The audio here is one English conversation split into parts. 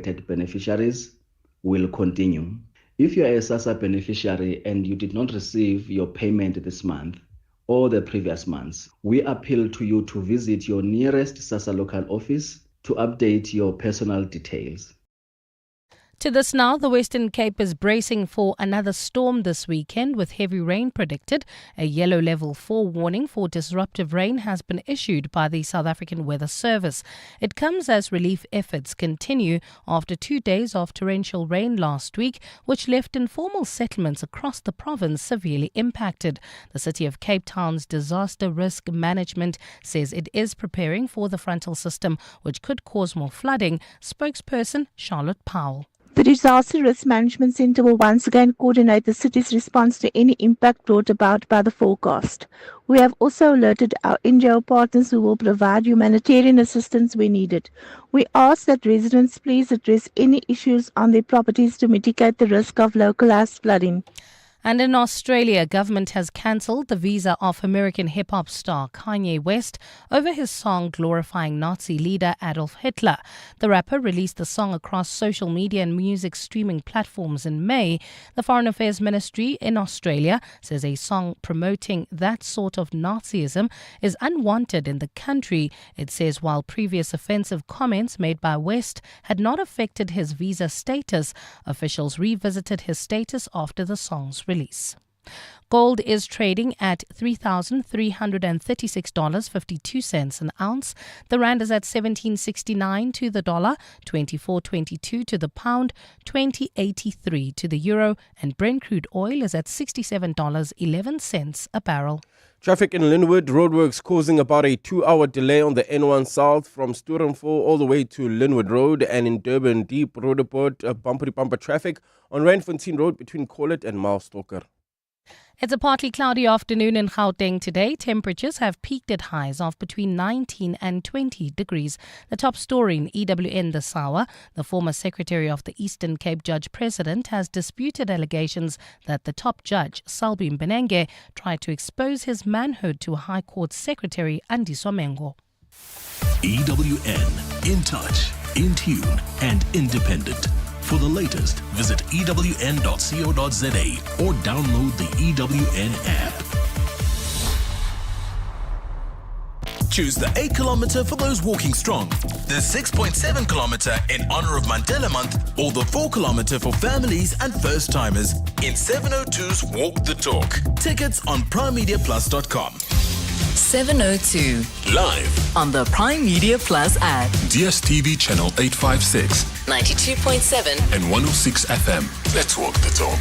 beneficiaries will continue. If you are a SASSA beneficiary and you did not receive your payment this month or the previous months, we appeal to you to visit your nearest SASSA local office to update your personal details. To this now, the Western Cape is bracing for another storm this weekend with heavy rain predicted. A yellow level 4 warning for disruptive rain has been issued by the South African Weather Service. It comes as relief efforts continue after 2 days of torrential rain last week, which left informal settlements across the province severely impacted. The City of Cape Town's Disaster Risk Management says it is preparing for the frontal system, which could cause more flooding. Spokesperson Charlotte Powell. The Disaster Risk Management Centre will once again coordinate the city's response to any impact brought about by the forecast. We have also alerted our NGO partners who will provide humanitarian assistance where needed. We ask that residents please address any issues on their properties to mitigate the risk of localised flooding. And in Australia, government has cancelled the visa of American hip-hop star Kanye West over his song glorifying Nazi leader Adolf Hitler. The rapper released the song across social media and music streaming platforms in May. The Foreign Affairs Ministry in Australia says a song promoting that sort of Nazism is unwanted in the country. It says while previous offensive comments made by West had not affected his visa status, officials revisited his status after the song's release. Gold is trading at $3,336.52 an ounce. The rand is at 17.69 to the dollar, 24.22 to the pound, 20.83 to the euro, and Brent crude oil is at $67.11 a barrel. Traffic in Linwood, roadworks causing about a 2-hour delay on the N1 South from Sturenfo all the way to Linwood Road, and in Durban, deep road report, bumper-to-bumper traffic on Randfontein Road between Corlett and Milestalker. It's a partly cloudy afternoon in Gauteng today. Temperatures have peaked at highs of between 19 and 20 degrees. The top story in EWN this hour, the former Secretary of the Eastern Cape Judge President has disputed allegations that the top judge, Salbi Mbenenge, tried to expose his manhood to a High Court Secretary, Andiswa Mengo. EWN, in touch, in tune and independent. For the latest, visit ewn.co.za or download the EWN app. Choose the 8 kilometer for those walking strong, the 6.7 kilometer in honor of Mandela Month, or the 4 kilometer for families and first timers in 702's Walk the Talk. Tickets on primemediaplus.com. 702. Live On the Prime Media Plus app. DSTV channel 856 92.7 and 106 FM. Let's walk the talk.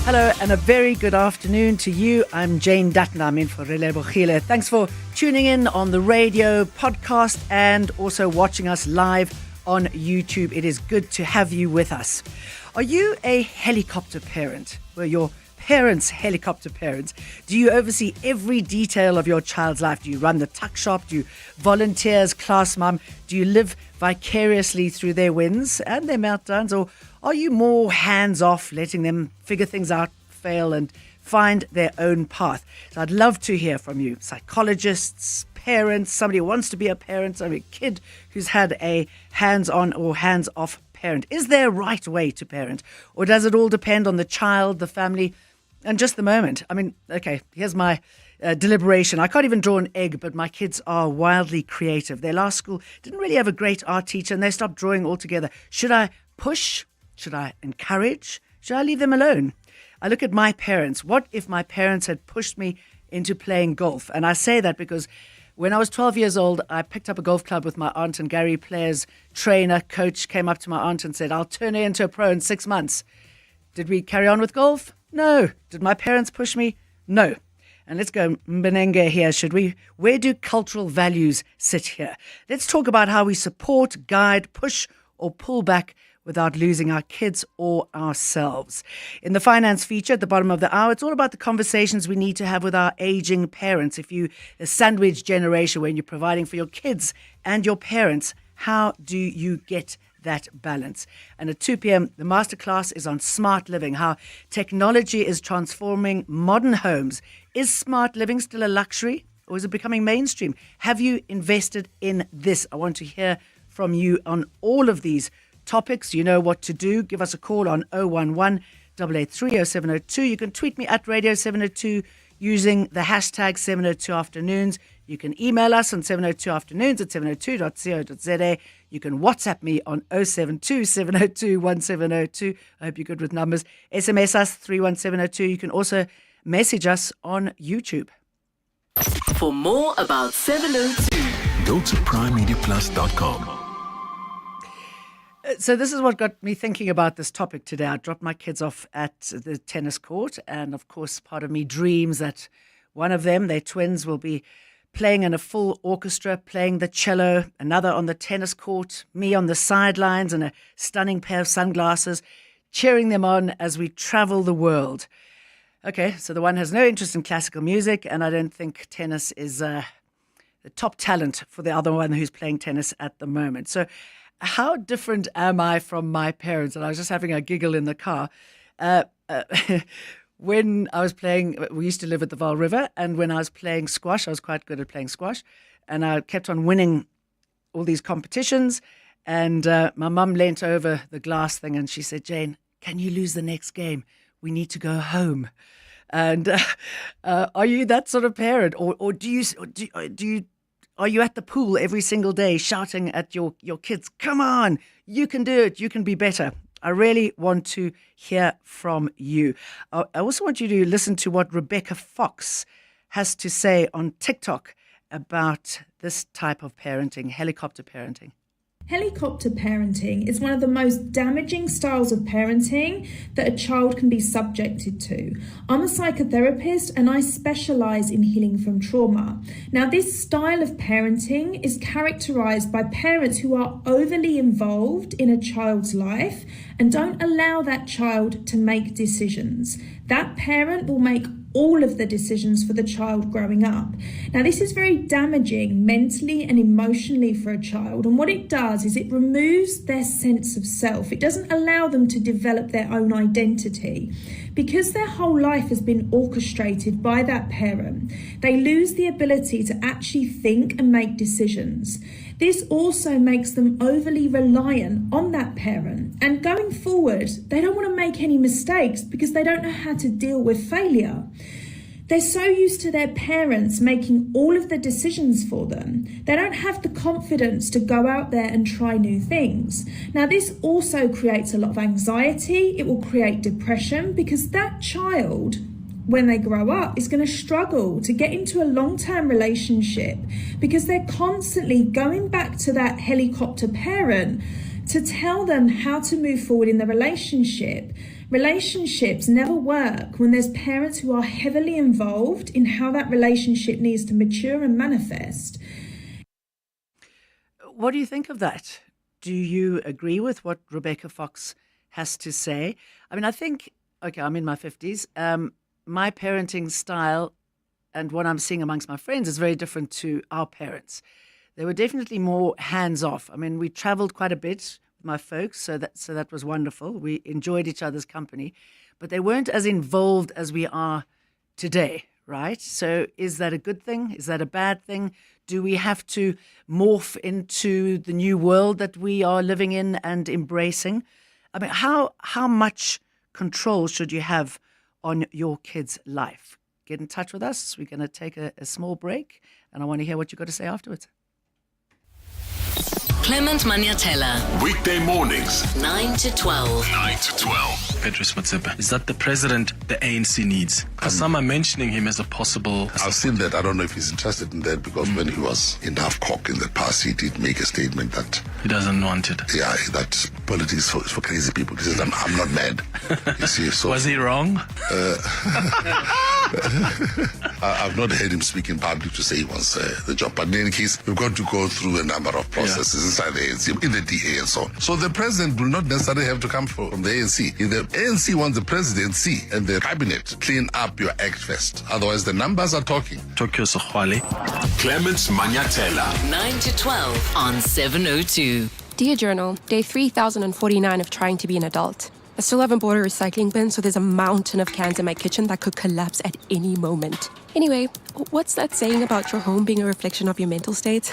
Hello and a very good afternoon to you. I'm Jane Dutton. I'm in for Relebogile. Thanks for tuning in on the radio, podcast, and also watching us live on YouTube. It is good to have you with us. Are you a helicopter parent? Well, your parents, helicopter parents. Do you oversee every detail of your child's life? Do you run the tuck shop? Do you volunteer as class mum? Do you live vicariously through their wins and their meltdowns? Or are you more hands-off, letting them figure things out, fail, and find their own path? So I'd love to hear from you, psychologists, parents, somebody who wants to be a parent, a kid who's had a hands-on or hands-off parent. Is there a right way to parent? Or does it all depend on the child, the family, and just the moment? I mean, okay, here's my deliberation. I can't even draw an egg, but my kids are wildly creative. Their last school didn't really have a great art teacher, and they stopped drawing altogether. Should I push? Should I encourage? Should I leave them alone? I look at my parents. What if my parents had pushed me into playing golf? And I say that because when I was 12 years old, I picked up a golf club with my aunt, and Gary Player's trainer, coach, came up to my aunt and said, "I'll turn her into a pro in 6 months." Did we carry on with golf? No. Did my parents push me? No. And let's go Mbenenge here, should we? Where do cultural values sit here? Let's talk about how we support, guide, push, or pull back without losing our kids or ourselves. In the finance feature at the bottom of the hour, it's all about the conversations we need to have with our aging parents. If you a sandwich generation when you're providing for your kids and your parents, how do you get that balance? And at 2 p.m, the masterclass is on smart living, how technology is transforming modern homes Is smart living still a luxury, or is it becoming mainstream? Have you invested in this? I want to hear from you on all of these topics. You know what to do. Give us a call on 011 883 0702. You can tweet me at Radio 702 using the hashtag 702 Afternoons. You can email us on 702afternoons at 702.co.za. You can WhatsApp me on 072 702 1702. I hope you're good with numbers. SMS us 31702. You can also message us on YouTube. For more about 702, Go to primemediaplus.com. So this is what got me thinking about this topic today. I dropped my kids off at the tennis court, and of course part of me dreams that one of them, they're twins, will be playing in a full orchestra, playing the cello, another on the tennis court, me on the sidelines in a stunning pair of sunglasses, cheering them on as we travel the world. Okay, so the one has no interest in classical music, and I don't think tennis is the top talent for the other one who's playing tennis at the moment. So how different am I from my parents? And I was just having a giggle in the car. When I was playing, we used to live at the Vaal River, and when I was playing squash, I was quite good at playing squash, and I kept on winning all these competitions, and my mum leant over the glass thing and she said, "Jane, can you lose the next game? We need to go home." And are you that sort of parent, or are you at the pool every single day shouting at your kids, "Come on, you can do it, you can be better"? I really want to hear from you. I also want you to listen to what Rebecca Fox has to say on TikTok about this type of parenting, helicopter parenting. Helicopter parenting is one of the most damaging styles of parenting that a child can be subjected to. I'm a psychotherapist and I specialise in healing from trauma. Now, this style of parenting is characterised by parents who are overly involved in a child's life and don't allow that child to make decisions. That parent will make all of the decisions for the child growing up. Now, this is very damaging mentally and emotionally for a child, and what it does is it removes their sense of self. It doesn't allow them to develop their own identity. Because their whole life has been orchestrated by that parent, they lose the ability to actually think and make decisions. This also makes them overly reliant on that parent, and going forward, they don't want to make any mistakes because they don't know how to deal with failure. They're so used to their parents making all of the decisions for them, they don't have the confidence to go out there and try new things. Now, this also creates a lot of anxiety. It will create depression because that child, when they grow up, is going to struggle to get into a long-term relationship because they're constantly going back to that helicopter parent to tell them how to move forward in the relationship. Relationships never work when there's parents who are heavily involved in how that relationship needs to mature and manifest. What do you think of that? Do you agree with what Rebecca Fox has to say? I mean, I think, okay, I'm in my 50s. My parenting style and what I'm seeing amongst my friends is very different to our parents. They were definitely more hands-off. I mean, we traveled quite a bit with my folks, so that was wonderful. We enjoyed each other's company, but they weren't as involved as we are today, right? So is that a good thing? Is that a bad thing? Do we have to morph into the new world that we are living in and embracing? I mean, how much control should you have on your kid's life? Get in touch with us. We're going to take a small break, and I want to hear what you've got to say afterwards. Clement Maniatella, Weekday mornings, 9 to 12. 9 to 12. Petrus Motsepe. Is that the president the ANC needs? Because some are mentioning him as a possible... I've seen that. I don't know if he's interested in that because when he was in Halfcock in the past, he did make a statement that... He doesn't want it. Yeah, that politics is for crazy people. He says, I'm not mad. You see, so... Was he wrong? I've not heard him speak in public to say he wants the job. But in any case, we've got to go through a number of processes inside the ANC, in the DA and so on. So the president will not necessarily have to come from the ANC. If the ANC wants the presidency and the cabinet, clean up your act first. Otherwise, the numbers are talking. Tokyo Sohwale. Clement Maniatella. 9 to 12 on 702. Dear Journal, day 3049 of trying to be an adult. I still haven't bought a recycling bin, so there's a mountain of cans in my kitchen that could collapse at any moment. Anyway, what's that saying about your home being a reflection of your mental state?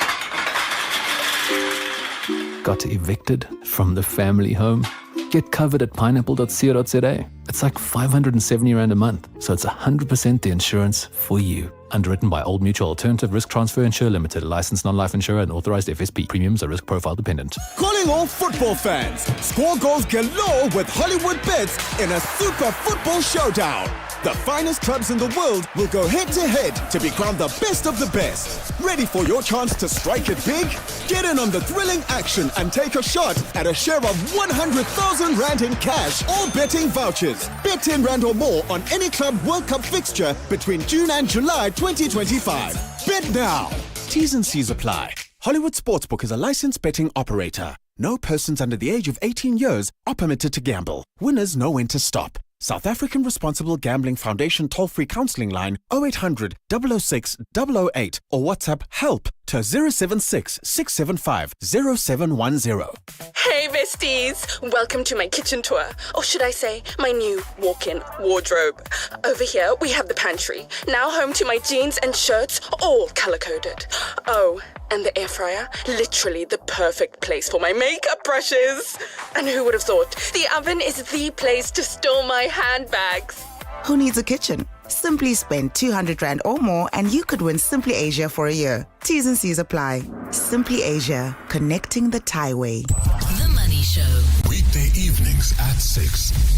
Got evicted from the family home? Get covered at pineapple.co.za. It's like 570 Rand a month, so it's 100% the insurance for you. Underwritten by Old Mutual Alternative Risk Transfer Insurer Limited, licensed non-life insurer and authorized FSP. Premiums are risk profile dependent. Calling all football fans. Score goals galore with Hollywood bets in a super football showdown. The finest clubs in the world will go head-to-head to be crowned the best of the best. Ready for your chance to strike it big? Get in on the thrilling action and take a shot at a share of 100,000 Rand in cash or betting vouchers. Bet 10 Rand or more on any club World Cup fixture between June and July 2025. Bet now. T's and C's apply. Hollywood Sportsbook is a licensed betting operator. No persons under the age of 18 years are permitted to gamble. Winners know when to stop. South African Responsible Gambling Foundation toll-free counselling line 0800 006 008 or WhatsApp HELP to 076 675 0710. Hey besties, welcome to my kitchen tour, or should I say my new walk-in wardrobe. Over here we have the pantry, now home to my jeans and shirts, all color-coded. Oh, and the air fryer, literally the perfect place for my makeup brushes. And who would have thought the oven is the place to store my handbags? Who needs a kitchen? Simply spend 200 Rand or more and you could win Simply Asia for a year. T's and C's apply. Simply Asia, connecting the Thai way. The Money Show. Weekday evenings at 6.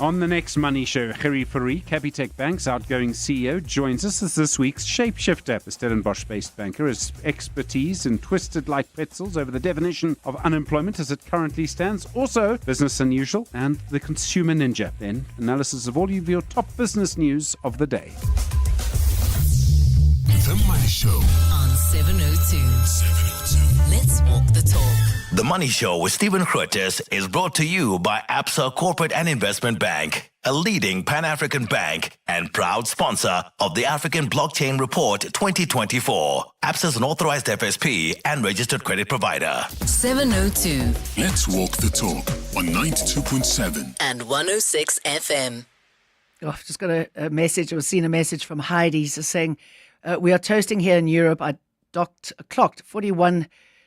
On the next Money Show, Gerrie Fourie, Capitec Bank's outgoing CEO, joins us as this week's shapeshifter. The Stellenbosch-based banker has expertise in twisted like pretzels over the definition of unemployment as it currently stands. Also, business unusual and the consumer ninja. Then, analysis of all of your top business news of the day. The Money Show on 702. Let's walk the talk. The Money Show with Stephen Curtis is brought to you by Absa Corporate and Investment Bank, a leading Pan-African bank and proud sponsor of the African Blockchain Report 2024. Absa is an authorized FSP and registered credit provider. 702. Let's walk the talk on 92.7 and 106 FM. Oh, I've just got a message or seen a message from Heidi saying, we are toasting here in Europe. I clocked 41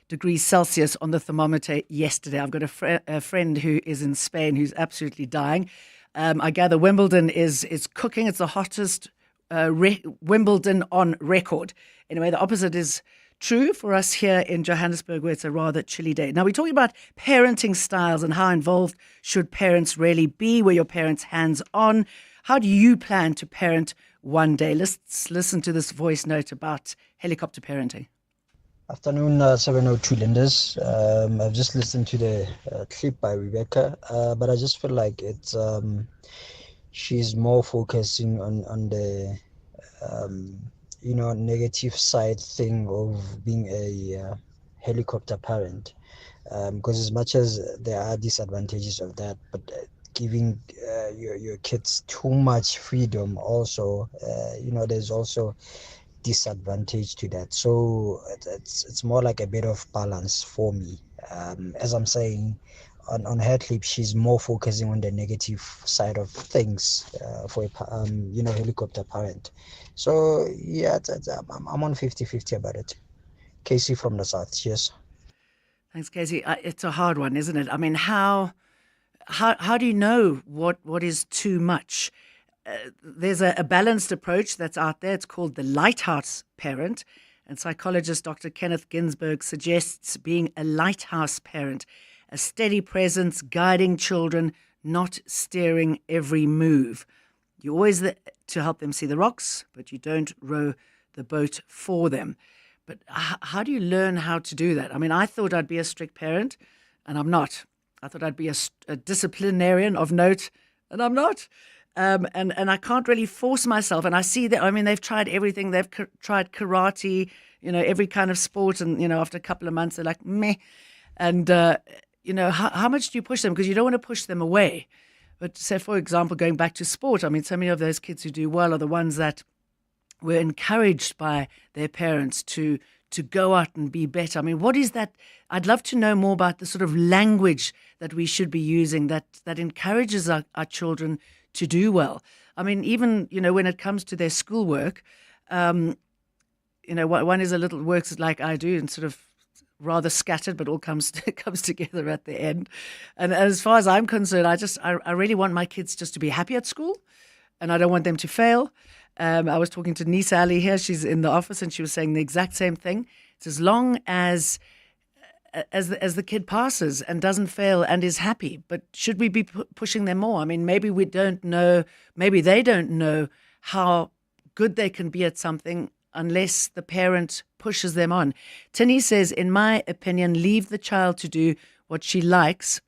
degrees Celsius on the thermometer yesterday. I've got a friend who is in Spain who's absolutely dying. I gather Wimbledon is cooking. It's the hottest Wimbledon on record. Anyway, the opposite is true for us here in Johannesburg, where it's a rather chilly day. Now, we're talking about parenting styles and how involved should parents really be. Were your parents hands-on? How do you plan to parent one day? Let's listen to this voice note about helicopter parenting. Afternoon, 702 Linders. I've just listened to the clip by Rebecca, but I just feel like it's she's more focusing on the negative side thing of being a helicopter parent, because as much as there are disadvantages of that, but giving your kids too much freedom also, there's also disadvantage to that. So it's more like a bit of balance for me. As I'm saying, on her clip, she's more focusing on the negative side of things for a helicopter parent. So yeah, I'm on 50-50 about it. Casey from the South. Cheers. Thanks, Casey. It's a hard one, isn't it? I mean, how do you know what is too much? There's a balanced approach that's out there. It's called the lighthouse parent. And psychologist Dr. Kenneth Ginsberg suggests being a lighthouse parent, a steady presence guiding children, not steering every move. You're always there to help them see the rocks, but you don't row the boat for them. But how do you learn how to do that? I mean, I thought I'd be a strict parent, and I'm not. I thought I'd be a disciplinarian of note, and I'm not. And I can't really force myself. And I see that, I mean, they've tried everything. They've tried karate, every kind of sport. And, after a couple of months, they're like, meh. And, how much do you push them? Because you don't want to push them away. But say, for example, going back to sport, I mean, so many of those kids who do well are the ones that were encouraged by their parents to go out and be better. I mean, what is that? I'd love to know more about the sort of language that we should be using that encourages our children to do well. I mean, even, when it comes to their schoolwork, one is a little, works like I do and sort of rather scattered, but all comes together at the end. And as far as I'm concerned, I really want my kids just to be happy at school, and I don't want them to fail. I was talking to Nisa Ali here. She's in the office, and she was saying the exact same thing. It's as long as the kid passes and doesn't fail and is happy. But should we be pushing them more? I mean, maybe we don't know. Maybe they don't know how good they can be at something unless the parent pushes them on. Tini says, in my opinion, leave the child to do what she likes,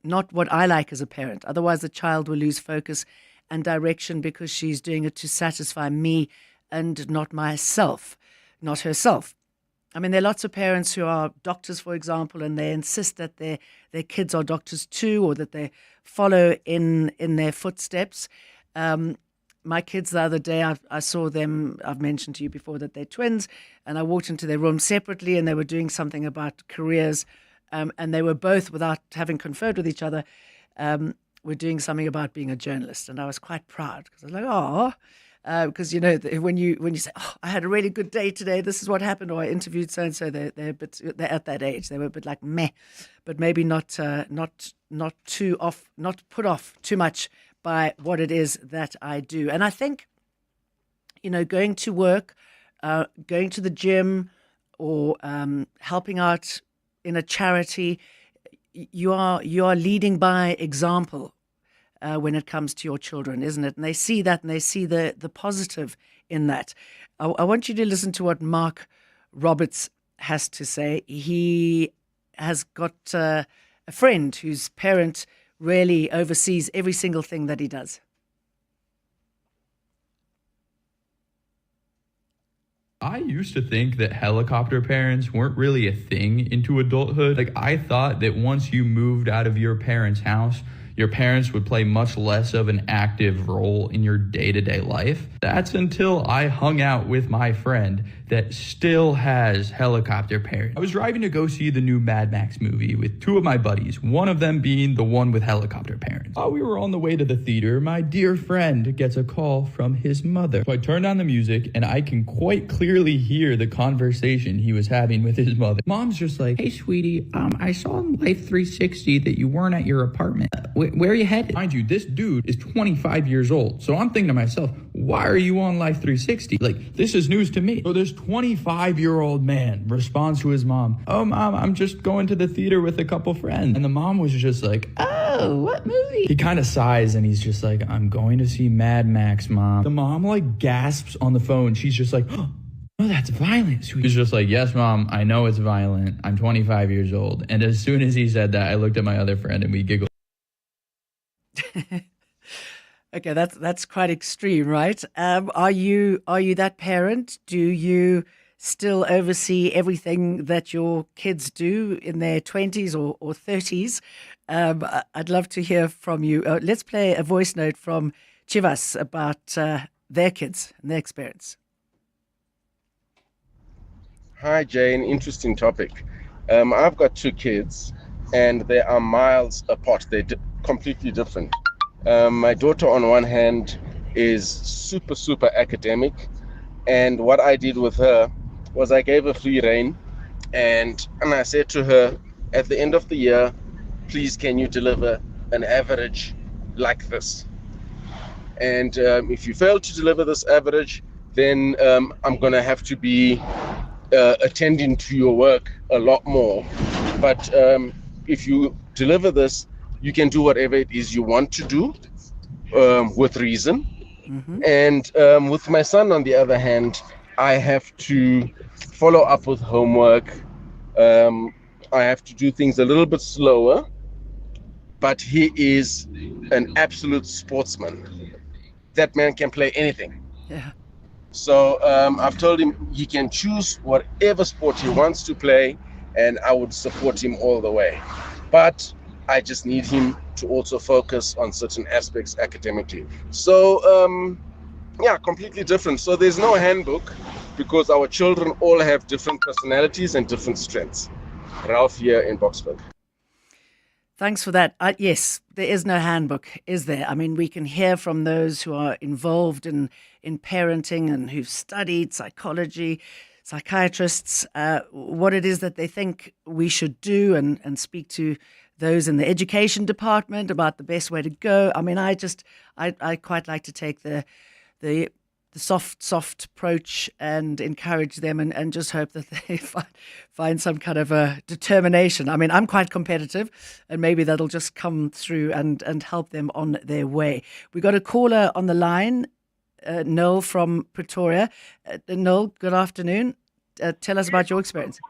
not what I like as a parent. Otherwise, the child will lose focus and direction because she's doing it to satisfy me and not myself, not herself. I mean, there are lots of parents who are doctors, for example, and they insist that their kids are doctors too, or that they follow in their footsteps. My kids the other day, I saw them, I've mentioned to you before that they're twins, and I walked into their room separately and they were doing something about careers, and they were both, without having conferred with each other, were doing something about being a journalist. And I was quite proud because I was like, oh, because, when you say, oh, I had a really good day today, this is what happened, or I interviewed so-and-so, they're at that age, they were a bit like meh, but maybe not put off too much by what it is that I do. And I think, going to work, going to the gym, or helping out in a charity, you are leading by example when it comes to your children, isn't it? And they see that, and they see the positive in that. I want you to listen to what Mark Roberts has to say. He has got a friend whose parent really oversees every single thing that he does. I used to think that helicopter parents weren't really a thing into adulthood. Like, I thought that once you moved out of your parents' house, your parents would play much less of an active role in your day-to-day life. That's until I hung out with my friend that still has helicopter parents. I was driving to go see the new Mad Max movie with two of my buddies, one of them being the one with helicopter parents. While we were on the way to the theater, my dear friend gets a call from his mother. So I turned on the music, and I can quite clearly hear the conversation he was having with his mother. Mom's just like, hey, sweetie, I saw on Life 360 that you weren't at your apartment. Where are you headed? Mind you, this dude is 25 years old. So I'm thinking to myself, why are you on Life 360? Like, this is news to me. So this 25-year-old man responds to his mom, oh, Mom, I'm just going to the theater with a couple friends. And the mom was just like, oh, what movie? He kind of sighs, and he's just like, I'm going to see Mad Max, Mom. The mom, like, gasps on the phone. She's just like, oh, that's violent. He's just like, yes, Mom, I know it's violent. I'm 25 years old. And as soon as he said that, I looked at my other friend, and we giggled. Okay, that's quite extreme, right? Are you that parent? Do you still oversee everything that your kids do in their 20s or 30s? I'd love to hear from you. Let's play a voice note from Chivas about their kids and their experience. Hi, Jane. Interesting topic. I've got two kids, and they are miles apart. They're completely different. My daughter, on one hand, is super academic, and what I did with her was I gave her free rein, and I said to her, at the end of the year, please, can you deliver an average like this? And if you fail to deliver this average, then I'm going to have to be attending to your work a lot more. But if you deliver this, you can do whatever it is you want to do with reason. Mm-hmm. And with my son, on the other hand, I have to follow up with homework. I have to do things a little bit slower, but he is an absolute sportsman. That man can play anything. Yeah. So I've told him he can choose whatever sport he wants to play, and I would support him all the way. But I just need him to also focus on certain aspects academically. So, completely different. So there's no handbook because our children all have different personalities and different strengths. Ralph here in Boksburg. Thanks for that. Yes, there is no handbook, is there? I mean, we can hear from those who are involved in parenting and who've studied psychology, psychiatrists, what it is that they think we should do, and speak to those in the education department about the best way to go. I mean, I quite like to take the soft approach and encourage them, and just hope that they find some kind of a determination. I mean, I'm quite competitive, and maybe that'll just come through and help them on their way. We got a caller on the line, Noel from Pretoria. Noel, good afternoon. Tell us about your experience.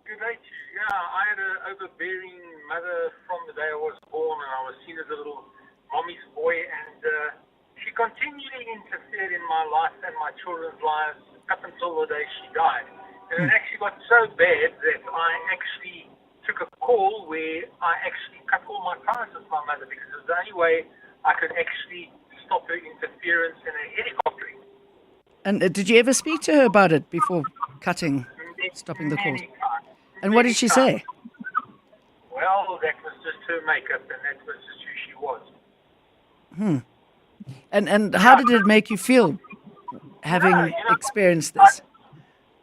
Good day to you. Yeah, I had an overbearing mother from the day I was born, and I was seen as a little mommy's boy, and she continually interfered in my life and my children's lives up until the day she died. And it actually got so bad that I actually took a call where I actually cut all my ties with my mother, because it was the only way I could actually stop her interference in her helicoptering. And did you ever speak to her about it before stopping the calls? And what did she say? Well, that was just her makeup, and that was just who she was. And how did it make you feel, having experienced this?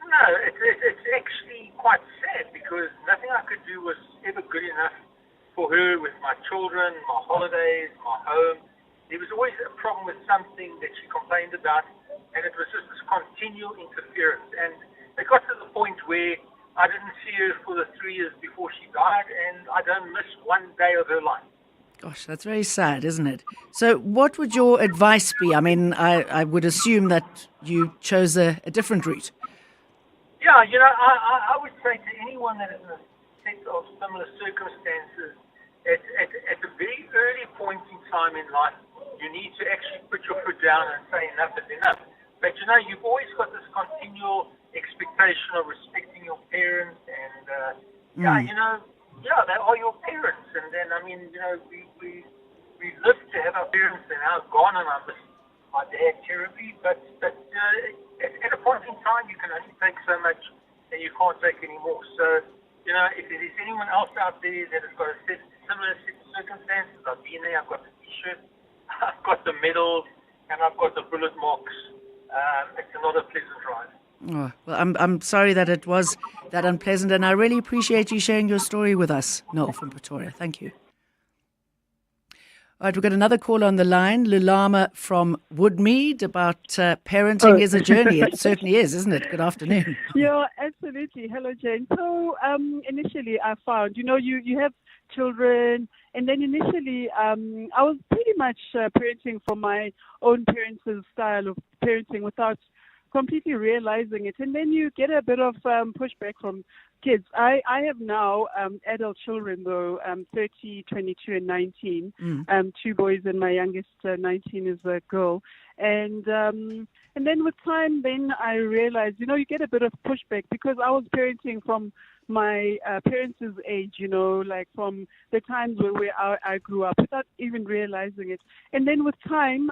No, it's actually quite sad, because nothing I could do was ever good enough for her with my children, my holidays, my home. There was always a problem with something that she complained about, and it was just this continual interference. And it got to the point where I didn't see her for the 3 years before she died, and I don't miss one day of her life. Gosh, that's very sad, isn't it? So what would your advice be? I mean, I would assume that you chose a different route. Yeah, I would say to anyone that is in a set of similar circumstances, at a very early point in time in life, you need to actually put your foot down and say enough is enough. But you've always got this continual expectation of respecting your parents, and they are your parents. And then, we live to have our parents, and now gone, and I miss my dad terribly. But at a point in time, you can only take so much, and you can't take any more. So, if there is anyone else out there that has got a similar circumstances, I've been there. I've got the T-shirt, I've got the medals, and I've got the bullet marks. It's not a pleasant ride. Oh, well, I'm sorry that it was that unpleasant, and I really appreciate you sharing your story with us, Noel from Pretoria. Thank you. All right, we've got another caller on the line, Lulama from Woodmead, about parenting is a journey. It certainly is, isn't it? Good afternoon. Yeah, absolutely. Hello, Jane. So initially I found, you have children, and then initially I was pretty much parenting from my own parents' style of parenting without completely realizing it. And then you get a bit of pushback from kids. I have now adult children, though, 30, 22, and 19. Two boys, and my youngest 19 is a girl. And then with time, then I realized, you get a bit of pushback, because I was parenting from my parents' age, like from the times where I grew up, without even realizing it. And then with time,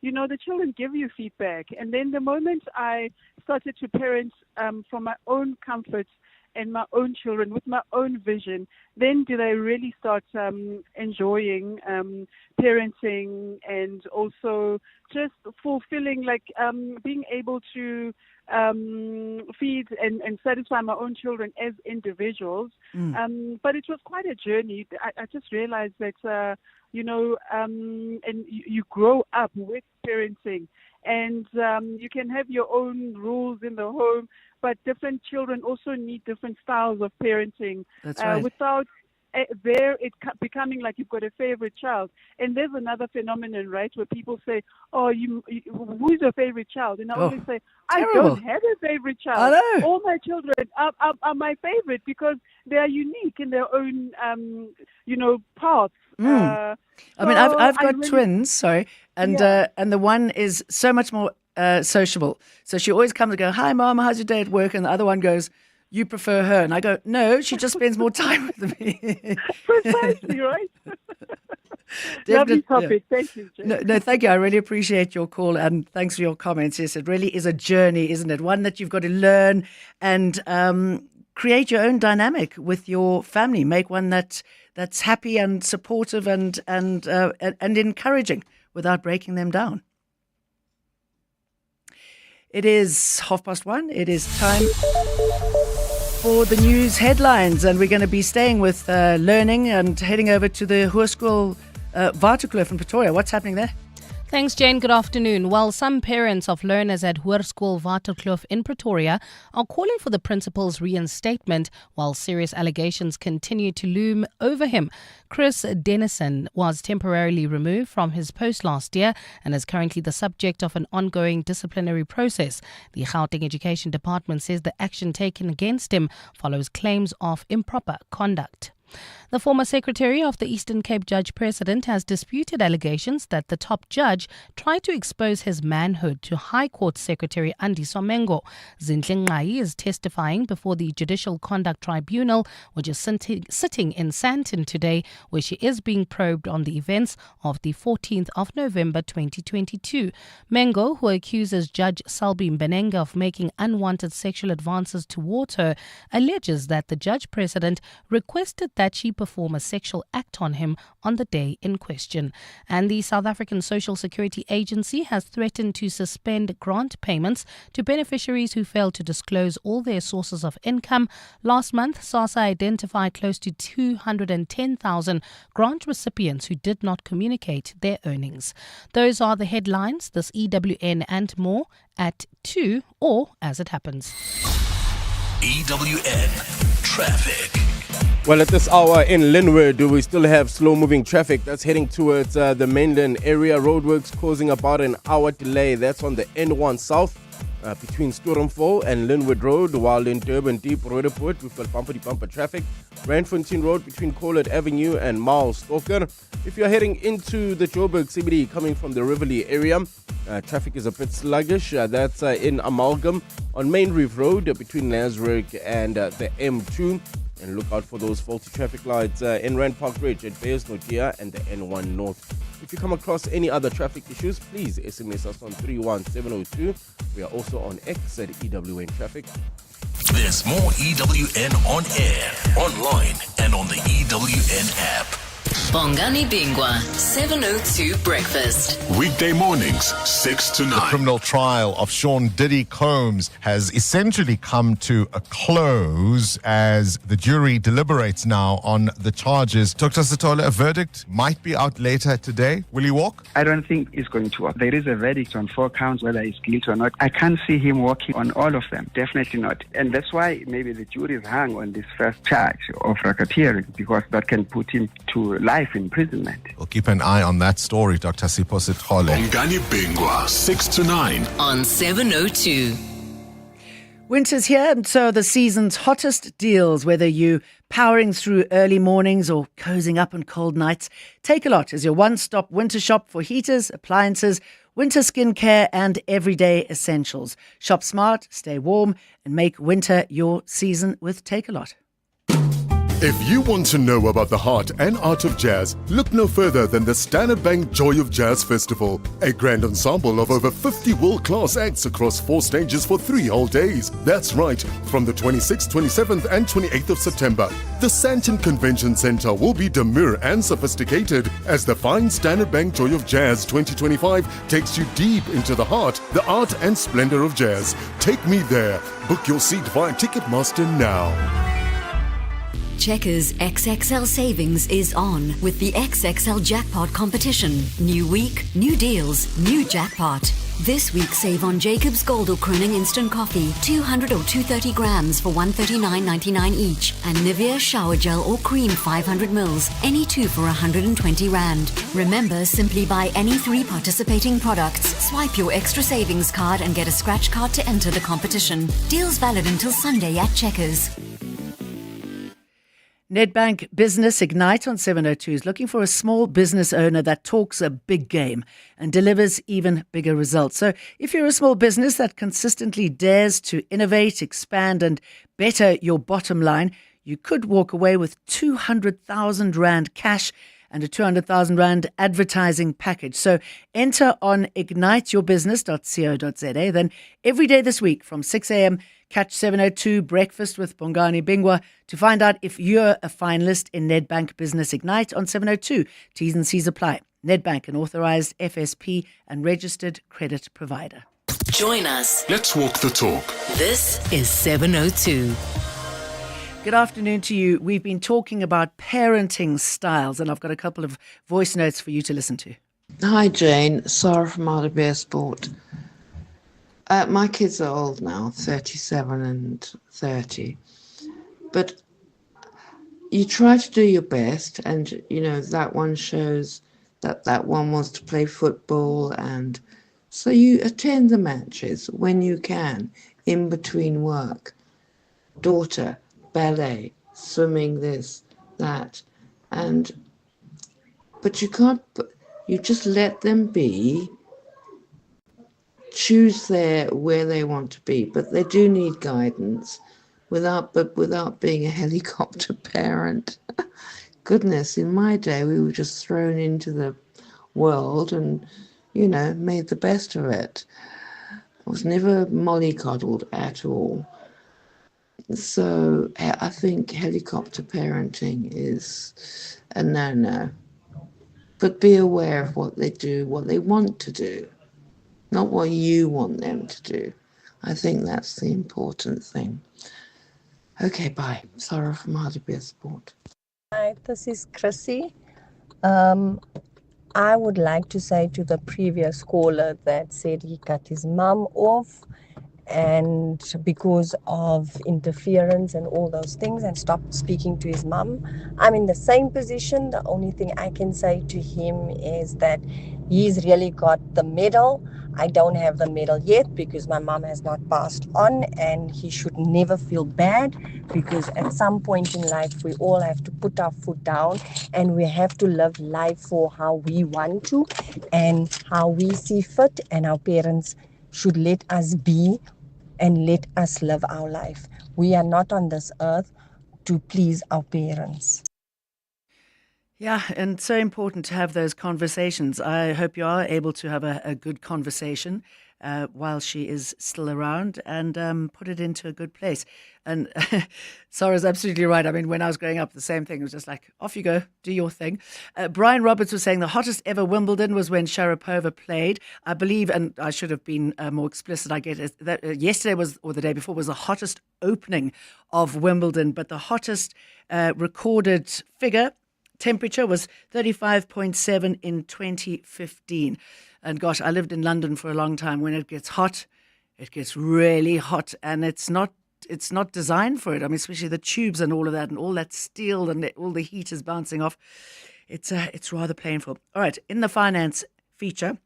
the children give you feedback. And then the moment I started to parent from my own comfort and my own children with my own vision, then did I really start enjoying parenting, and also just fulfilling, being able to feed and satisfy my own children as individuals. But it was quite a journey. I just realized that, and you grow up with parenting, and you can have your own rules in the home, but different children also need different styles of parenting. That's right. Without becoming like you've got a favorite child. And there's another phenomenon, right, where people say, who's your favorite child? And I always say, terrible. I don't have a favorite child. I know. All my children are my favorite, because they are unique in their own, paths. I've got twins, sorry, and the one is so much more sociable. So she always comes and goes, "Hi, Mom, how's your day at work?" And the other one goes, "You prefer her?" And I go, "No, she just spends more time with me." Precisely, right? Lovely topic. Yeah. Thank you, Jane. No, thank you. I really appreciate your call, and thanks for your comments. Yes, it really is a journey, isn't it? One that you've got to learn and create your own dynamic with your family. Make one that's happy and supportive and encouraging without breaking them down. It is 1:30. It is time for the news headlines, and we're going to be staying with learning and heading over to the Hoërskool Waterkloof in Pretoria. What's happening there? Thanks, Jane. Good afternoon. Well, some parents of learners at Hoërskool Waterkloof in Pretoria are calling for the principal's reinstatement while serious allegations continue to loom over him. Chris Dennison was temporarily removed from his post last year and is currently the subject of an ongoing disciplinary process. The Gauteng Education Department says the action taken against him follows claims of improper conduct. The former secretary of the Eastern Cape Judge President has disputed allegations that the top judge tried to expose his manhood to High Court Secretary Andiswa Mengo. Zinhle Nqayi is testifying before the Judicial Conduct Tribunal, which is sitting in Sandton today, where she is being probed on the events of the 14th of November 2022. Mengo, who accuses Judge Salbi Mbenenge of making unwanted sexual advances towards her, alleges that the Judge President requested that she perform a sexual act on him on the day in question. And the South African Social Security Agency has threatened to suspend grant payments to beneficiaries who fail to disclose all their sources of income. Last month, SASSA identified close to 210,000 grant recipients who did not communicate their earnings. Those are the headlines. This EWN and more at 2 or as it happens. EWN Traffic. Well, at this hour in Linwood, we still have slow-moving traffic that's heading towards the mainland area. Roadworks causing about an hour delay. That's on the N1 South between Sturmville and Linwood Road, while in Durban Deep Roodepoort, we've got bumper traffic. Randfontein Road between Collet Avenue and Miles Stalker. If you're heading into the Joburg CBD coming from the Rivoli area, traffic is a bit sluggish. That's in Amalgam on Main Reef Road between Nasrec and the M2. And look out for those faulty traffic lights in Rand Park Ridge at Bayers Nokia and the N1 North. If you come across any other traffic issues, please SMS us on 31702. We are also on X at EWN Traffic. There's more EWN on air, online, and on the EWN app. Bongani Bingwa, 702 Breakfast. Weekday mornings, 6 to 9. The criminal trial of Sean Diddy Combs has essentially come to a close as the jury deliberates now on the charges. Dr. Sithole, a verdict might be out later today. Will he walk? I don't think it's going to work. There is a verdict on 4 counts, whether he's guilty or not. I can't see him walking on all of them. Definitely not. And that's why maybe the jury is hung on this first charge of racketeering, because that can put him to life imprisonment. We'll keep an eye on that story, Dr. Sipho Sithole. Bongani Bingwa, 6 to 9. On 702. Winter's here, and so the season's hottest deals, whether you powering through early mornings or cozying up on cold nights, Takealot is your one-stop winter shop for heaters, appliances, winter skincare and everyday essentials. Shop smart, stay warm, and make winter your season with Takealot. If you want to know about the heart and art of jazz, look no further than the Standard Bank Joy of Jazz Festival, a grand ensemble of over 50 world-class acts across 4 stages for 3 whole days. That's right, from the 26th, 27th and 28th of September. The Sandton Convention Centre will be demure and sophisticated as the fine Standard Bank Joy of Jazz 2025 takes you deep into the heart, the art and splendour of jazz. Take me there. Book your seat via Ticketmaster now. Checkers XXL Savings is on with the XXL Jackpot competition. New week, new deals, new jackpot. This week, save on Jacob's Gold or Kroning Instant Coffee, 200 or 230 grams for $139.99 each. And Nivea Shower Gel or Cream 500 mils, any 2 for 120 Rand. Remember, simply buy any 3 participating products, swipe your extra savings card and get a scratch card to enter the competition. Deals valid until Sunday at Checkers. Nedbank Business Ignite on 702 is looking for a small business owner that talks a big game and delivers even bigger results. So if you're a small business that consistently dares to innovate, expand and better your bottom line, you could walk away with 200,000 Rand cash and a 200,000 Rand advertising package. So enter on igniteyourbusiness.co.za. Then every day this week from 6 a.m., catch 702 Breakfast with Bongani Bingwa to find out if you're a finalist in Nedbank Business Ignite on 702. T's and C's apply. Nedbank, an authorized FSP and registered credit provider. Join us. Let's walk the talk. This is 702. Good afternoon to you. We've been talking about parenting styles, and I've got a couple of voice notes for you to listen to. Hi, Jane. Sarah from RDBS Sport. My kids are old now, 37 and 30. But you try to do your best, and, you know, that one shows that one wants to play football, and so you attend the matches when you can, in between work. Daughter, ballet, swimming, this, that, but you can't, you just let them be, choose where they want to be, but they do need guidance without being a helicopter parent. Goodness, in my day we were just thrown into the world and, you know, made the best of it. I was never mollycoddled at all. So I think helicopter parenting is a no-no. But be aware of what they do, what they want to do, not what you want them to do. I think that's the important thing. Okay, bye. Sarah from RDBS Sport. Hi, this is Chrissy. I would like to say to the previous caller that said he cut his mum off and because of interference and all those things and stopped speaking to his mum. I'm in the same position. The only thing I can say to him is that he's really got the medal. I don't have the medal yet because my mum has not passed on, and he should never feel bad because at some point in life we all have to put our foot down and we have to live life for how we want to and how we see fit, and our parents should let us be and let us live our life. We are not on this earth to please our parents. Yeah, and so important to have those conversations. I hope you are able to have a good conversation while she is still around and put it into a good place. And Sarah's absolutely right. I mean, when I was growing up, the same thing. It was just like, off you go, do your thing. Brian Roberts was saying the hottest ever Wimbledon was when Sharapova played. I believe, and I should have been more explicit, I get it, that yesterday was, or the day before, was the hottest opening of Wimbledon, but the hottest recorded temperature was 35.7 in 2015. And gosh, I lived in London for a long time. When it gets hot, it gets really hot, and it's not designed for it. I mean, especially the tubes and all of that, and all that steel and all the heat is bouncing off. It's rather painful. All right, in the finance feature,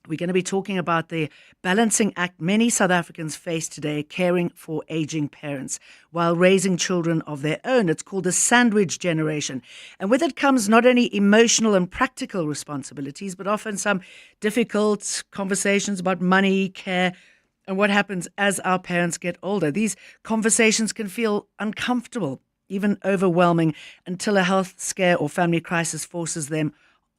we're going to be talking about the balancing act many South Africans face today, caring for aging parents while raising children of their own. It's called the sandwich generation. And with it comes not only emotional and practical responsibilities, but often some difficult conversations about money, care, and what happens as our parents get older. These conversations can feel uncomfortable, even overwhelming, until a health scare or family crisis forces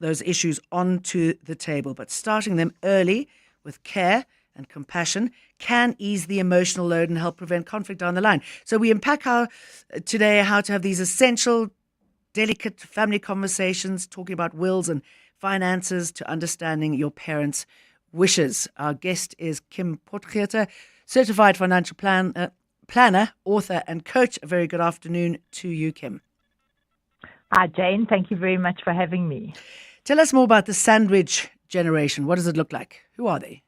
those issues onto the table. But starting them early with care and compassion can ease the emotional load and help prevent conflict down the line. So we unpack today how to have these essential, delicate family conversations, talking about wills and finances to understanding your parents' wishes. Our guest is Kim Potgieter, certified financial planner, author and coach. A very good afternoon to you, Kim. Hi, Jane. Thank you very much for having me. Tell us more about the sandwich generation. What does it look like? Who are they?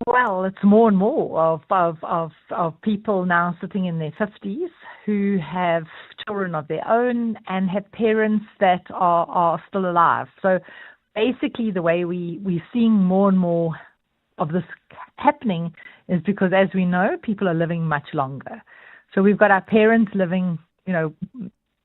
Well, it's more and more of people now sitting in their 50s who have children of their own and have parents that are still alive. So basically the way we're seeing more and more of this happening is because, as we know, people are living much longer. So we've got our parents living,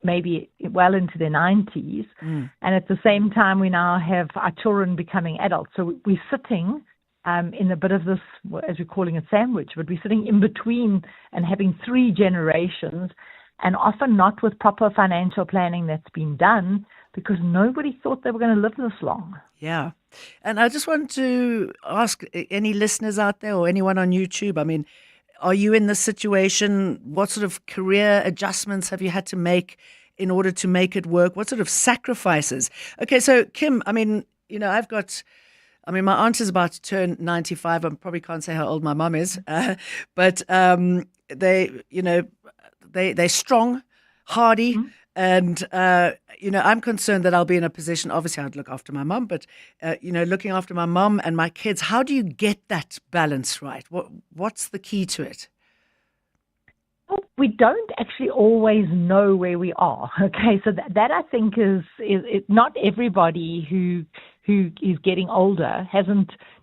maybe well into their 90s. And at the same time, we now have our children becoming adults. So we're sitting in a bit of this, as we're calling it, sandwich, but we're sitting in between and having three generations. and often not with proper financial planning that's been done, because nobody thought they were going to live this long. Yeah. And I just want to ask any listeners out there or anyone on YouTube, I mean, are you in this situation? What sort of career adjustments have you had to make in order to make it work? What sort of sacrifices? Okay, so Kim, I mean, my aunt is about to turn 95. I probably can't say how old my mum is, but they're strong, hardy, and I'm concerned that I'll be in a position. Obviously, I'd look after my mum, but looking after my mum and my kids. How do you get that balance right? What's the key to it? We don't actually always know where we are. Okay, so that I think is not everybody who is getting older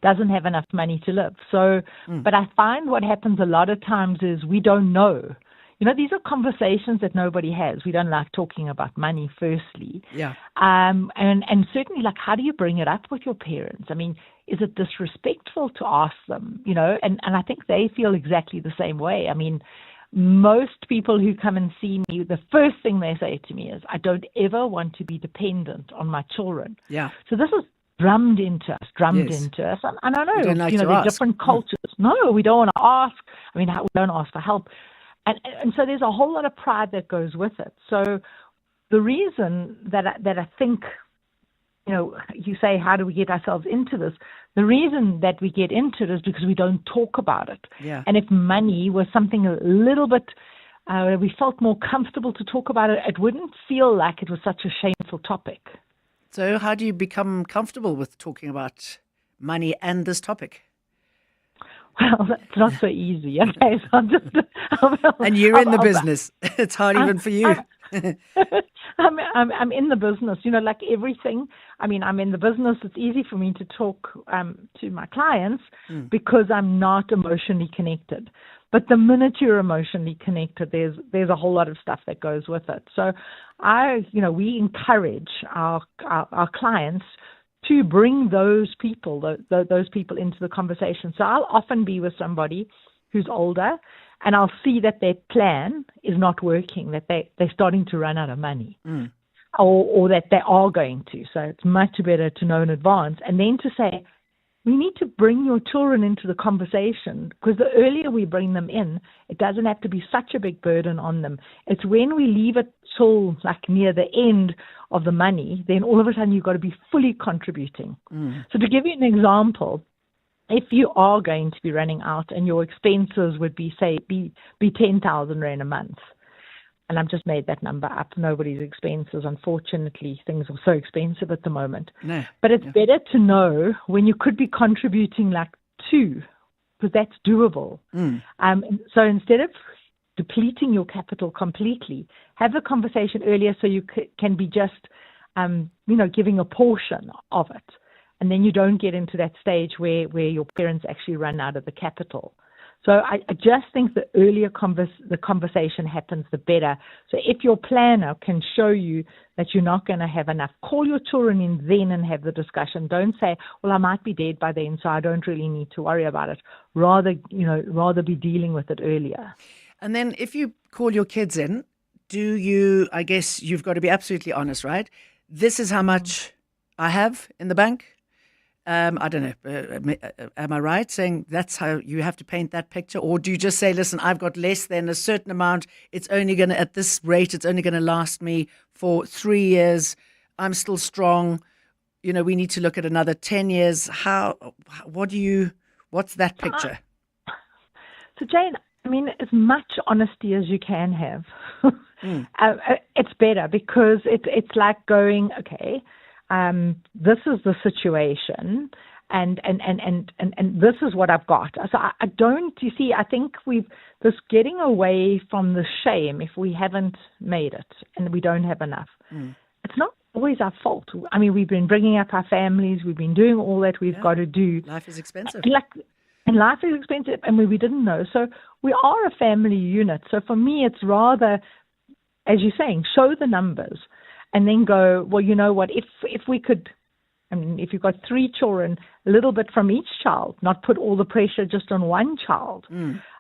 doesn't have enough money to live. So, but I find what happens a lot of times is we don't know. These are conversations that nobody has. We don't like talking about money, firstly. Yeah. And certainly, like, how do you bring it up with your parents? I mean, is it disrespectful to ask them? And I think they feel exactly the same way. I mean, most people who come and see me, the first thing they say to me is, I don't ever want to be dependent on my children. Yeah. So this is drummed into us. And I know, there are different cultures. No, we don't want to ask. I mean, we don't ask for help. And so there's a whole lot of pride that goes with it. So the reason that I think, you say, how do we get ourselves into this? The reason that we get into it is because we don't talk about it. Yeah. And if money was something a little bit, we felt more comfortable to talk about it, it wouldn't feel like it was such a shameful topic. So how do you become comfortable with talking about money and this topic? Well, that's not so easy. Okay, so and you're in the business. It's hard even for you. I'm in the business, like everything. I mean, I'm in the business. It's easy for me to talk to my clients because I'm not emotionally connected. But the minute you're emotionally connected, there's a whole lot of stuff that goes with it. So we encourage our clients to bring those people into the conversation. So I'll often be with somebody who's older, and I'll see that their plan is not working, that they're starting to run out of money, or that they are going to. So it's much better to know in advance, and then to say, we need to bring your children into the conversation, because the earlier we bring them in, it doesn't have to be such a big burden on them. It's when we leave it till like near the end of the money, then all of a sudden you've got to be fully contributing. So to give you an example, if you are going to be running out and your expenses would be 10,000 Rand a month, and I've just made that number up. Nobody's expenses, unfortunately, things are so expensive at the moment. No. But it's better to know when you could be contributing like 2, because that's doable. So instead of depleting your capital completely, have a conversation earlier so you can be just, giving a portion of it. And then you don't get into that stage where your parents actually run out of the capital. So I just think the earlier the conversation happens, the better. So if your planner can show you that you're not going to have enough, call your children in then and have the discussion. Don't say, well, I might be dead by then, so I don't really need to worry about it. Rather be dealing with it earlier. And then if you call your kids in, I guess you've got to be absolutely honest, right? This is how much I have in the bank. I don't know, am I right saying that's how you have to paint that picture? Or do you just say, listen, I've got less than a certain amount. It's only going to, at this rate, it's only going to last me for 3 years. I'm still strong. We need to look at another 10 years. What's that picture? So Jane, I mean, as much honesty as you can have. It's better because it's like going, okay, this is the situation, and this is what I've got. So I don't, you see, I think this getting away from the shame if we haven't made it and we don't have enough. It's not always our fault. I mean, we've been bringing up our families, we've been doing all that we've got to do. Life is expensive. And life is expensive, and we didn't know. So we are a family unit. So for me, it's rather, as you're saying, show the numbers and then go, well, you know what, if we could I mean, if you've got 3 children, a little bit from each child, not put all the pressure just on one child.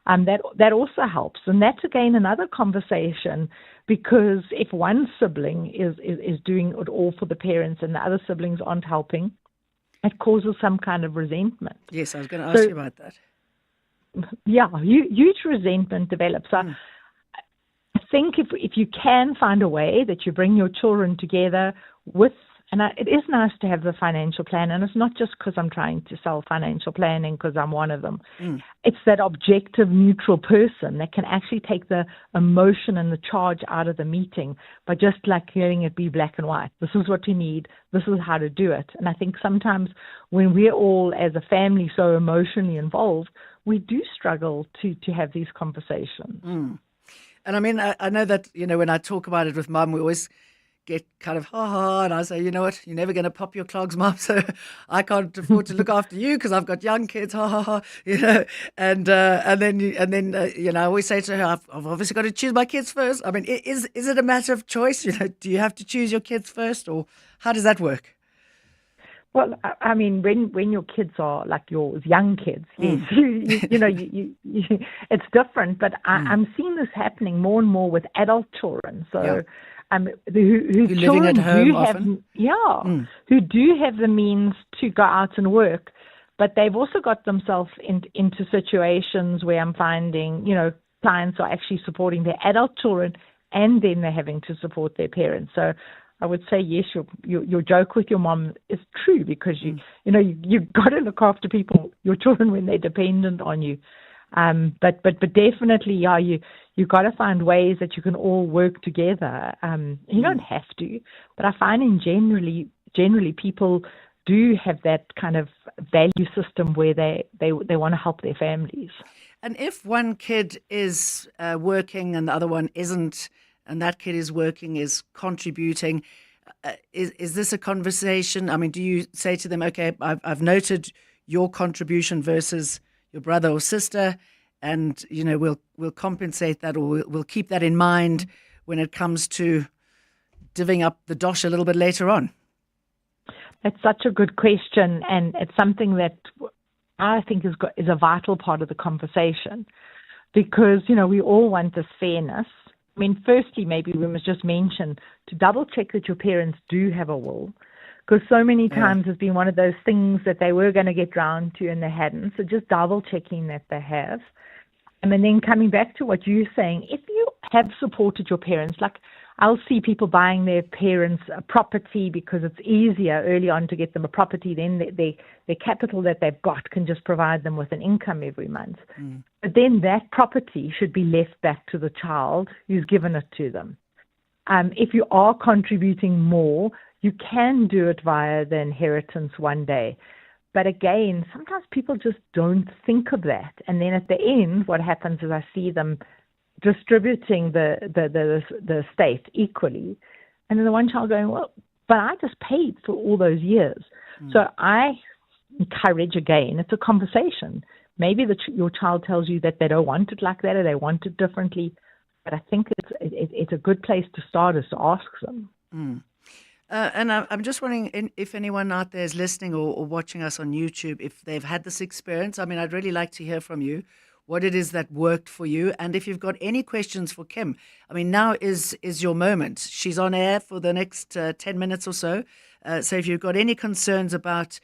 That also helps. And that's, again, another conversation, because if one sibling is doing it all for the parents and the other siblings aren't helping, it causes some kind of resentment. Yes, I was going to ask you about that. Yeah, huge resentment develops. So I think if you can find a way that you bring your children together with, and it is nice to have the financial plan, and it's not just because I'm trying to sell financial planning because I'm one of them. It's that objective, neutral person that can actually take the emotion and the charge out of the meeting by just like hearing it be black and white. This is what you need. This is how to do it. And I think sometimes when we're all as a family so emotionally involved, we do struggle to have these conversations. And I mean, I know that, when I talk about it with Mum, we always get kind of and I say, you know what, you're never going to pop your clogs, Mum, so I can't afford to look after you because I've got young kids, and then I always say to her, I've obviously got to choose my kids first. I mean, is it a matter of choice? Do you have to choose your kids first, or how does that work? Well, I mean, when your kids are like your young kids, yes, it's different. But I'm seeing this happening more and more with adult children. So, who living at home often, who do have the means to go out and work, but they've also got themselves into situations where I'm finding, clients are actually supporting their adult children, and then they're having to support their parents. So I would say, yes, your joke with your mom is true, because you've got to look after your children when they're dependent on you. But definitely, you've got to find ways that you can all work together. You don't have to, but I find generally people do have that kind of value system where they want to help their families. And if one kid is working and the other one isn't, and that kid is working, is contributing, is this a conversation? I mean, do you say to them, okay, I've noted your contribution versus your brother or sister, and we'll compensate that, or we'll keep that in mind when it comes to divvying up the dosh a little bit later on? That's such a good question, and it's something that I think is a vital part of the conversation, because we all want this fairness. I mean, firstly, maybe we must just mention to double check that your parents do have a will, because so many times it's been one of those things that they were going to get round to and they hadn't. So just double checking that they have. And then coming back to what you're saying, if you have supported your parents, like I'll see people buying their parents a property because it's easier early on to get them a property, then their capital that they've got can just provide them with an income every month. But then that property should be left back to the child who's given it to them. If you are contributing more, you can do it via the inheritance one day. But again, sometimes people just don't think of that. And then at the end, what happens is I see them distributing the estate equally. And then the one child going, well, but I just paid for all those years. So I encourage, again, it's a conversation. Maybe your child tells you that they don't want it like that, or they want it differently. But I think it's a good place to start, is to ask them. And I'm just wondering if anyone out there is listening or watching us on YouTube, if they've had this experience. I mean, I'd really like to hear from you what it is that worked for you. And if you've got any questions for Kim, I mean, now is your moment. She's on air for the next 10 minutes or so. So if you've got any concerns about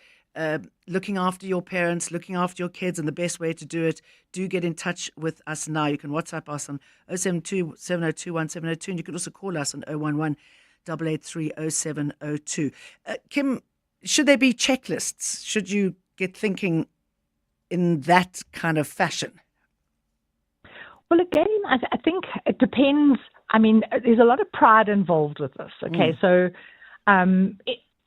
looking after your parents, looking after your kids, and the best way to do it, do get in touch with us now. You can WhatsApp us on 072 702 1702, and you can also call us on 011 883 0702. Kim, should there be checklists? Should you get thinking in that kind of fashion? Well, again, I think it depends. I mean, there's a lot of pride involved with this. Okay, so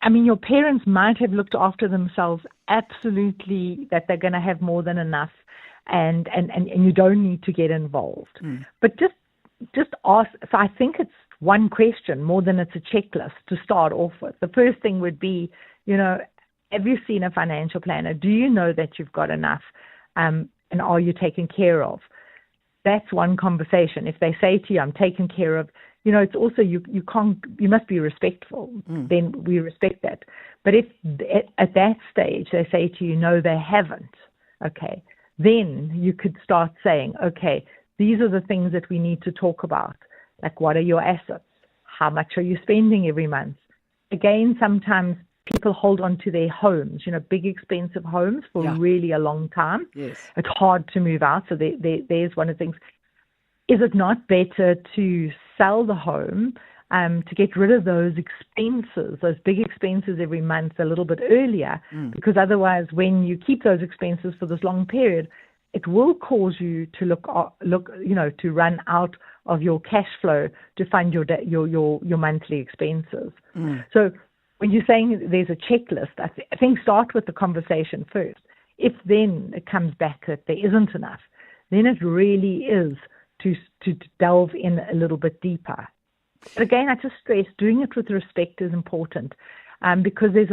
your parents might have looked after themselves absolutely, that they're going to have more than enough, and you don't need to get involved. But just ask. So I think it's one question more than it's a checklist to start off with. The first thing would be, have you seen a financial planner? Do you know that you've got enough, and are you taken care of? that's one conversation. If they say to you, I'm taken care of, it's also, you must be respectful. Then we respect that. But if at that stage they say to you, no, they haven't, okay, then you could start saying, okay, these are the things that we need to talk about. Like, what are your assets? How much are you spending every month? Again, sometimes people hold on to their homes, big expensive homes for really a long time. Yes. It's hard to move out. So there's one of the things. Is it not better to sell the home to get rid of those expenses, those big expenses every month a little bit earlier? Because otherwise, when you keep those expenses for this long period, it will cause you to look, to run out of your cash flow to fund your monthly expenses. So when you're saying there's a checklist, I think start with the conversation first. If then it comes back that there isn't enough, then it really is to delve in a little bit deeper. But again, I just stress doing it with respect is important, because there's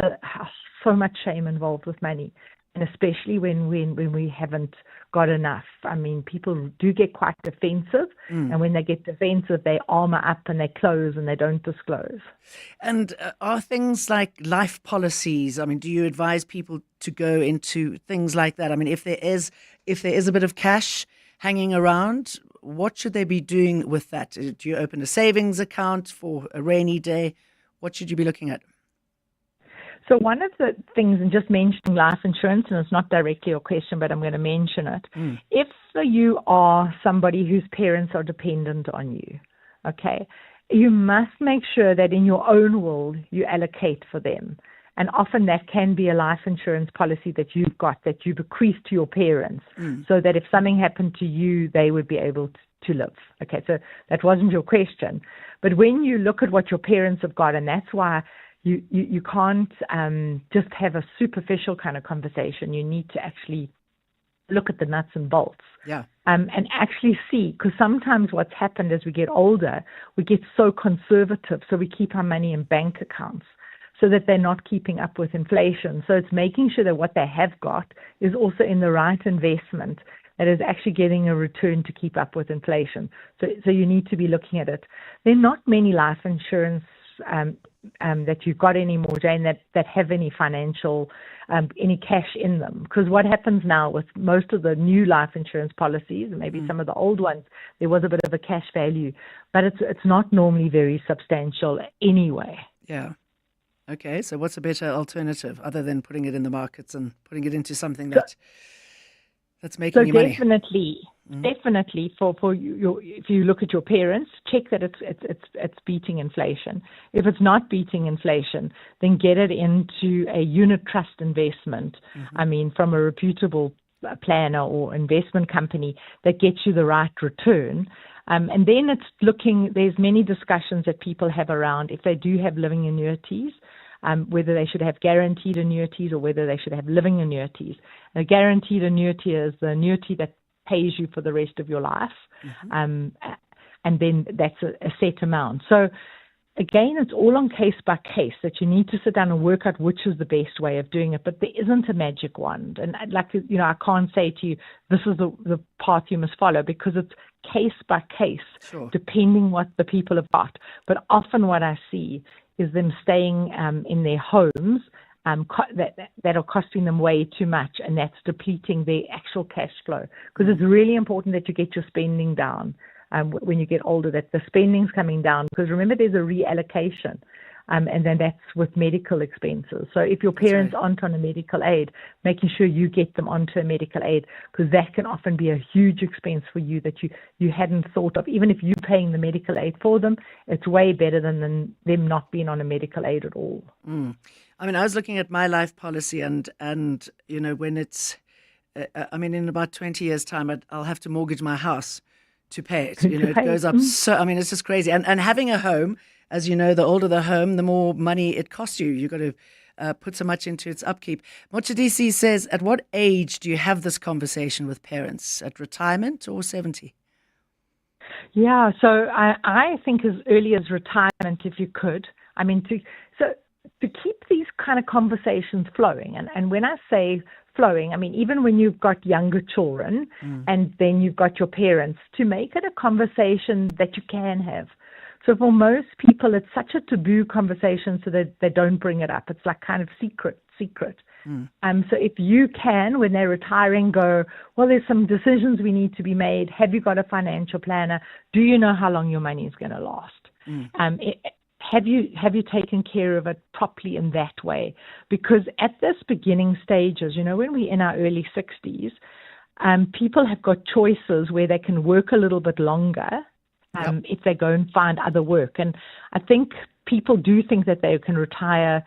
so much shame involved with money, and especially when we haven't got enough. I mean, people do get quite defensive, and when they get defensive, they armor up and they close and they don't disclose. And are things like life policies, I mean, do you advise people to go into things like that? I mean, if there is a bit of cash hanging around, what should they be doing with that? Do you open a savings account for a rainy day? What should you be looking at? So one of the things, and just mentioning life insurance, and it's not directly your question, but I'm going to mention it. If you are somebody whose parents are dependent on you, okay, you must make sure that in your own will you allocate for them. And often that can be a life insurance policy that you've got, that you bequeath to your parents, so that if something happened to you, they would be able to live. Okay, so that wasn't your question. But when you look at what your parents have got, and that's why you can't just have a superficial kind of conversation. You need to actually look at the nuts and bolts. Yeah. And actually see, because sometimes what's happened as we get older, we get so conservative, so we keep our money in bank accounts, so that they're not keeping up with inflation. So it's making sure that what they have got is also in the right investment that is actually getting a return to keep up with inflation. So you need to be looking at it. There are not many life insurance that you've got anymore, Jane, that have any financial, any cash in them. Because what happens now with most of the new life insurance policies, and maybe some of the old ones, there was a bit of a cash value, but it's not normally very substantial anyway. Yeah. Okay, so what's a better alternative other than putting it in the markets and putting it into something that's making you money? Definitely for you, if you look at your parents, check that it's beating inflation. If it's not beating inflation, then get it into a unit trust investment. I mean, from a reputable planner or investment company that gets you the right return. And then there's many discussions that people have around if they do have living annuities, whether they should have guaranteed annuities or whether they should have living annuities. A guaranteed annuity is the annuity that pays you for the rest of your life, and then that's a set amount. So again, it's all on case by case that you need to sit down and work out which is the best way of doing it. But there isn't a magic wand. And I can't say to you, this is the path you must follow, because it's case by case, depending what the people have got. But often what I see is them staying in their homes that are costing them way too much, and that's depleting their actual cash flow. Because it's really important that you get your spending down when you get older, that the spending's coming down. Because remember, there's a reallocation, and then that's with medical expenses. So if your parents aren't on a medical aid, making sure you get them onto a medical aid, because that can often be a huge expense for you that you hadn't thought of. Even if you're paying the medical aid for them, it's way better than them not being on a medical aid at all. I mean, I was looking at my life policy, and when it's, in about 20 years' time, I'll have to mortgage my house to pay it. It goes up. So, it's just crazy. And having a home, as you know, the older the home, the more money it costs you. You've got to put so much into its upkeep. Mochadisi says, at what age do you have this conversation with parents? At retirement or 70? Yeah, so I think as early as retirement, if you could. To keep these kind of conversations flowing. And when I say flowing. I mean, even when you've got younger children and then you've got your parents, to make it a conversation that you can have. So for most people, it's such a taboo conversation, so that they don't bring it up. It's like kind of secret. So if you can, when they're retiring, go, well, there's some decisions we need to be made. Have you got a financial planner? Do you know how long your money is going to last? Have you taken care of it properly in that way? Because at this beginning stages, when we're in our early 60s, people have got choices where they can work a little bit longer if they go and find other work. And I think people do think that they can retire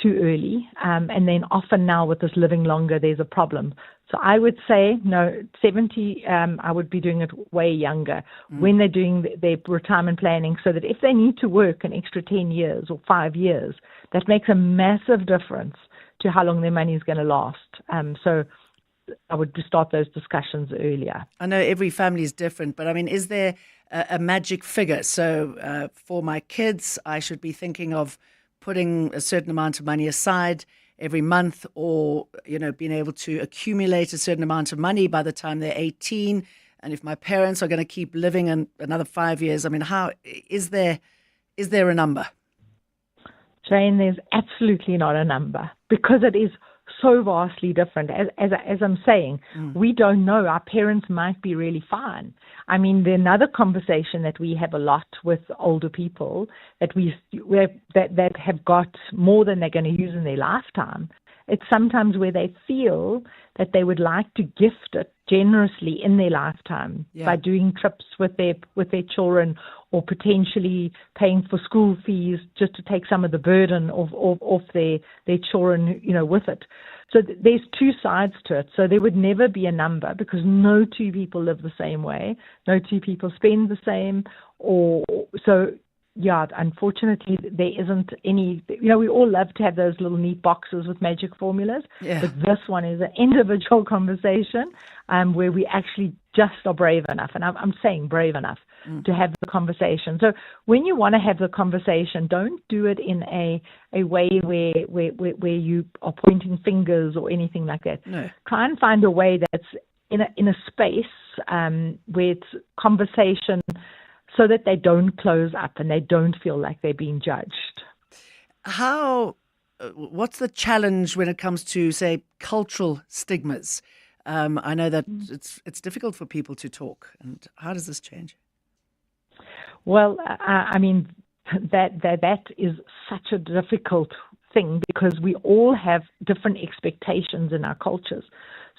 too early, and then often now with this living longer, there's a problem. So I would say, no, 70, I would be doing it way younger when they're doing their retirement planning, so that if they need to work an extra 10 years or 5 years, that makes a massive difference to how long their money is going to last. So I would start those discussions earlier. I know every family is different, but I mean, is there a magic figure? So for my kids, I should be thinking of putting a certain amount of money aside every month, or, being able to accumulate a certain amount of money by the time they're 18. And if my parents are going to keep living in another 5 years, I mean, how is there a number? Jane, there's absolutely not a number, because it is so vastly different. As I'm saying, we don't know. Our parents might be really fine. I mean, the another conversation that we have a lot with older people that that have got more than they're going to use in their lifetime. It's sometimes where they feel that they would like to gift it generously in their lifetime by doing trips with their children, or potentially paying for school fees just to take some of the burden off their children, with it. So there's two sides to it. So there would never be a number, because no two people live the same way. No two people spend the same. Unfortunately, there isn't any. We all love to have those little neat boxes with magic formulas, but this one is an individual conversation where we actually just are brave enough, and I'm saying brave enough, to have the conversation. So when you want to have the conversation, don't do it in a way where you are pointing fingers or anything like that. No. Try and find a way that's in a space where it's conversation, so that they don't close up and they don't feel like they're being judged. What's the challenge when it comes to, say, cultural stigmas? I know that it's difficult for people to talk. And how does this change? Well, I mean, that is such a difficult thing, because we all have different expectations in our cultures.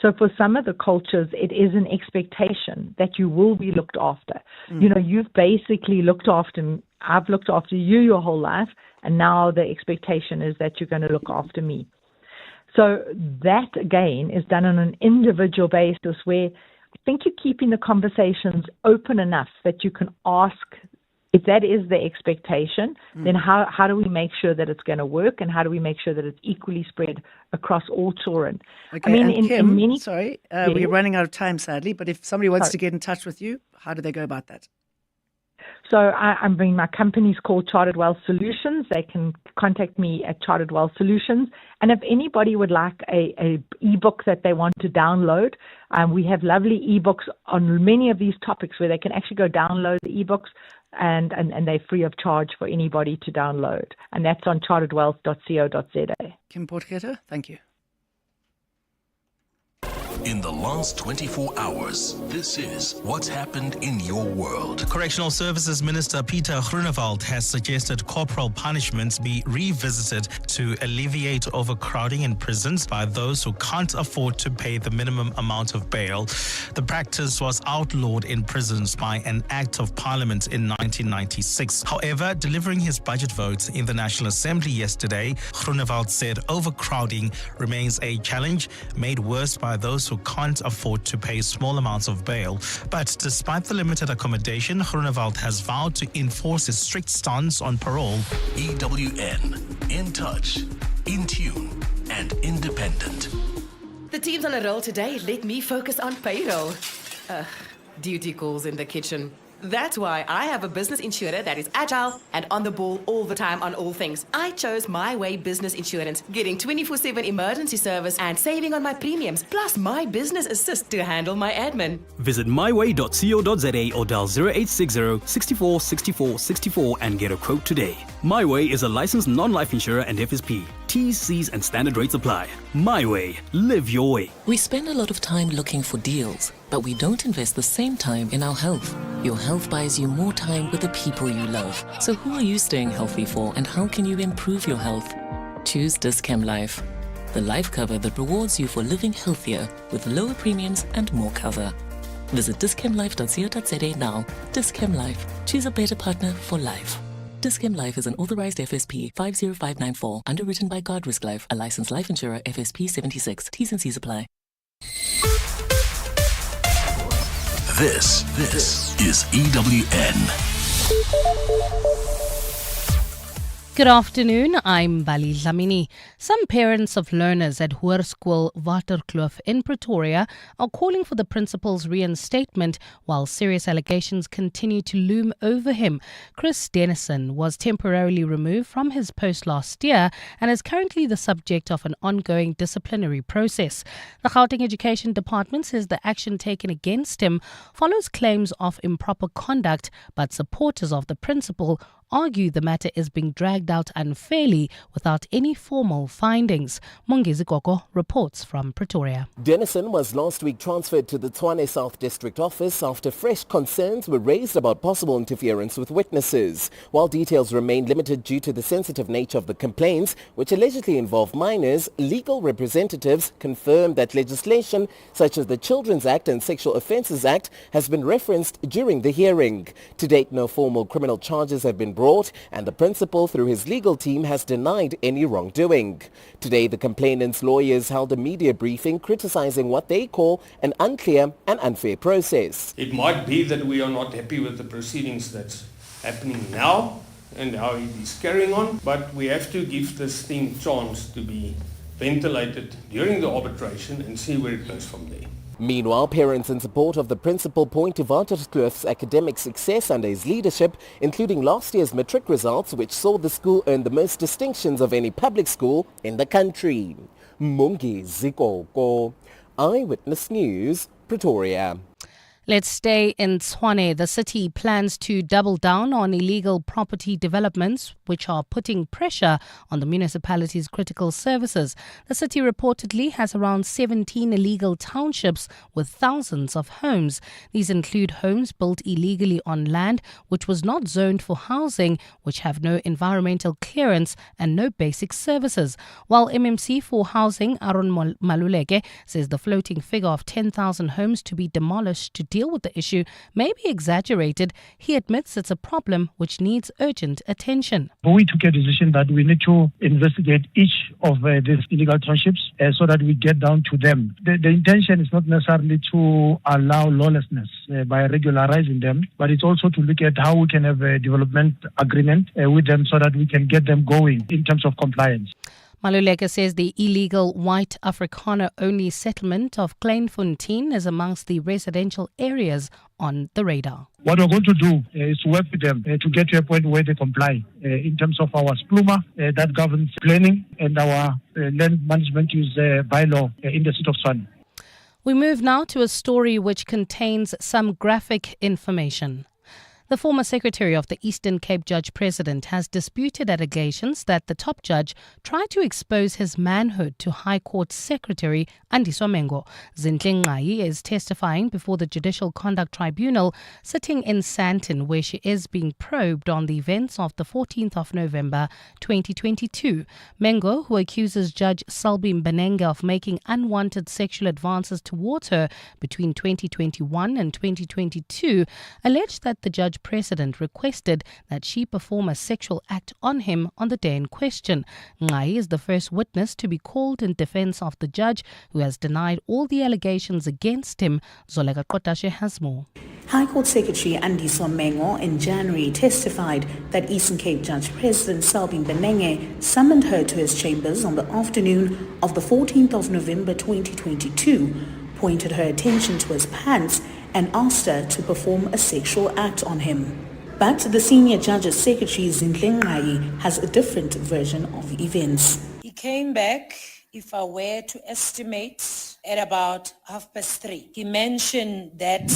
So for some of the cultures, it is an expectation that you will be looked after. You've basically looked after me. I've looked after you your whole life, and now the expectation is that you're going to look after me. So that, again, is done on an individual basis, where I think you're keeping the conversations open enough that you can ask, if that is the expectation, then how do we make sure that it's going to work, and how do we make sure that it's equally spread across all children? Okay, I mean, Kim, we're running out of time, sadly, but if somebody wants to get in touch with you, how do they go about that? So my company's called Chartered Wealth Solutions. They can contact me at Chartered Wealth Solutions. And if anybody would like a ebook that they want to download, we have lovely ebooks on many of these topics where they can actually go download the ebooks, and they're free of charge for anybody to download. And that's on charteredwealth.co.za. Kim Potgieter, thank you. In the last 24 hours, this is what's happened in your world. Correctional Services Minister Peter Groenewald has suggested corporal punishments be revisited to alleviate overcrowding in prisons by those who can't afford to pay the minimum amount of bail. The practice was outlawed in prisons by an Act of Parliament in 1996. However, delivering his budget vote in the National Assembly yesterday, Groenewald said overcrowding remains a challenge made worse by those who can't afford to pay small amounts of bail. But despite the limited accommodation, Groenewald has vowed to enforce his strict stance on parole. EWN, in touch, in tune, and independent. The team's on a roll today. Let me focus on payroll. Duty calls in the kitchen. That's why I have a business insurer that is agile and on the ball all the time on all things. I chose My Way Business Insurance, getting 24/7 emergency service and saving on my premiums, plus My Business Assist to handle my admin. Visit myway.co.za or dial 0860 64 64 64 and get a quote today. My Way is a licensed non-life insurer and FSP. T's, C's and standard rates apply. My Way. Live your way. We spend a lot of time looking for deals, but we don't invest the same time in our health. Your health buys you more time with the people you love. So who are you staying healthy for, and how can you improve your health? Choose Dis-Chem Life, the life cover that rewards you for living healthier with lower premiums and more cover. Visit dischemlife.co.za now. Dis-Chem Life. Choose a better partner for life. Dis-Chem Life is an authorized FSP 50594, underwritten by Guard Risk Life, a licensed life insurer FSP 76. T's and C's apply. This is EWN. Good afternoon, I'm Bali Dlamini. Some parents of learners at Hoërskool Waterkloof in Pretoria are calling for the principal's reinstatement while serious allegations continue to loom over him. Chris Dennison was temporarily removed from his post last year and is currently the subject of an ongoing disciplinary process. The Gauteng Education Department says the action taken against him follows claims of improper conduct, but supporters of the principal argue the matter is being dragged out unfairly without any formal findings. Mongezi Koko reports from Pretoria. Dennison was last week transferred to the Tshwane South District Office after fresh concerns were raised about possible interference with witnesses. While details remain limited due to the sensitive nature of the complaints, which allegedly involve minors, legal representatives confirmed that legislation such as the Children's Act and Sexual Offences Act has been referenced during the hearing. To date, no formal criminal charges have been brought, and the principal, through his legal team, has denied any wrongdoing. Today, the complainant's lawyers held a media briefing criticizing what they call an unclear and unfair process. It might be that we are not happy with the proceedings that's happening now and how it is carrying on, but we have to give this thing a chance to be ventilated during the arbitration and see where it goes from there. Meanwhile, parents in support of the principal point to Waterkloof's academic success under his leadership, including last year's matric results, which saw the school earn the most distinctions of any public school in the country. Mongezi Koko, Eyewitness News, Pretoria. Let's stay in Tshwane. The city plans to double down on illegal property developments, which are putting pressure on the municipality's critical services. The city reportedly has around 17 illegal townships with thousands of homes. These include homes built illegally on land which was not zoned for housing, which have no environmental clearance and no basic services. While MMC for Housing, Aaron Maluleke, says the floating figure of 10,000 homes to be demolished to deal with the issue may be exaggerated, he admits it's a problem which needs urgent attention. We took a decision that we need to investigate each of these illegal townships so that we get down to them. The intention is not necessarily to allow lawlessness by regularizing them, but it's also to look at how we can have a development agreement with them so that we can get them going in terms of compliance. Maluleke says the illegal white Afrikaner-only settlement of Kleinfontein is amongst the residential areas on the radar. What we're going to do is to work with them to get to a point where they comply in terms of our SPLUMA that governs planning and our land management use bylaw in the state of Tshwane. We move now to a story which contains some graphic information. The former secretary of the Eastern Cape Judge President has disputed allegations that the top judge tried to expose his manhood to High Court Secretary Andiswa Mengo. Zinhle Nqayi is testifying before the Judicial Conduct Tribunal sitting in Sandton, where she is being probed on the events of the 14th of November 2022. Mengo, who accuses Judge Selby Mbenenge of making unwanted sexual advances towards her between 2021 and 2022, alleged that the judge President requested that she perform a sexual act on him on the day in question. Nqayi is the first witness to be called in defense of the judge, who has denied all the allegations against him. Zoleka Kotashe has more. High Court Secretary Andiswa Mengo in January testified that Eastern Cape Judge President Selby Mbenenge summoned her to his chambers on the afternoon of the 14th of November 2022, pointed her attention to his pants and asked her to perform a sexual act on him. But the senior judge's secretary, Zinhle Nqayi, has a different version of events. He came back, if I were to estimate, at about 3:30. He mentioned that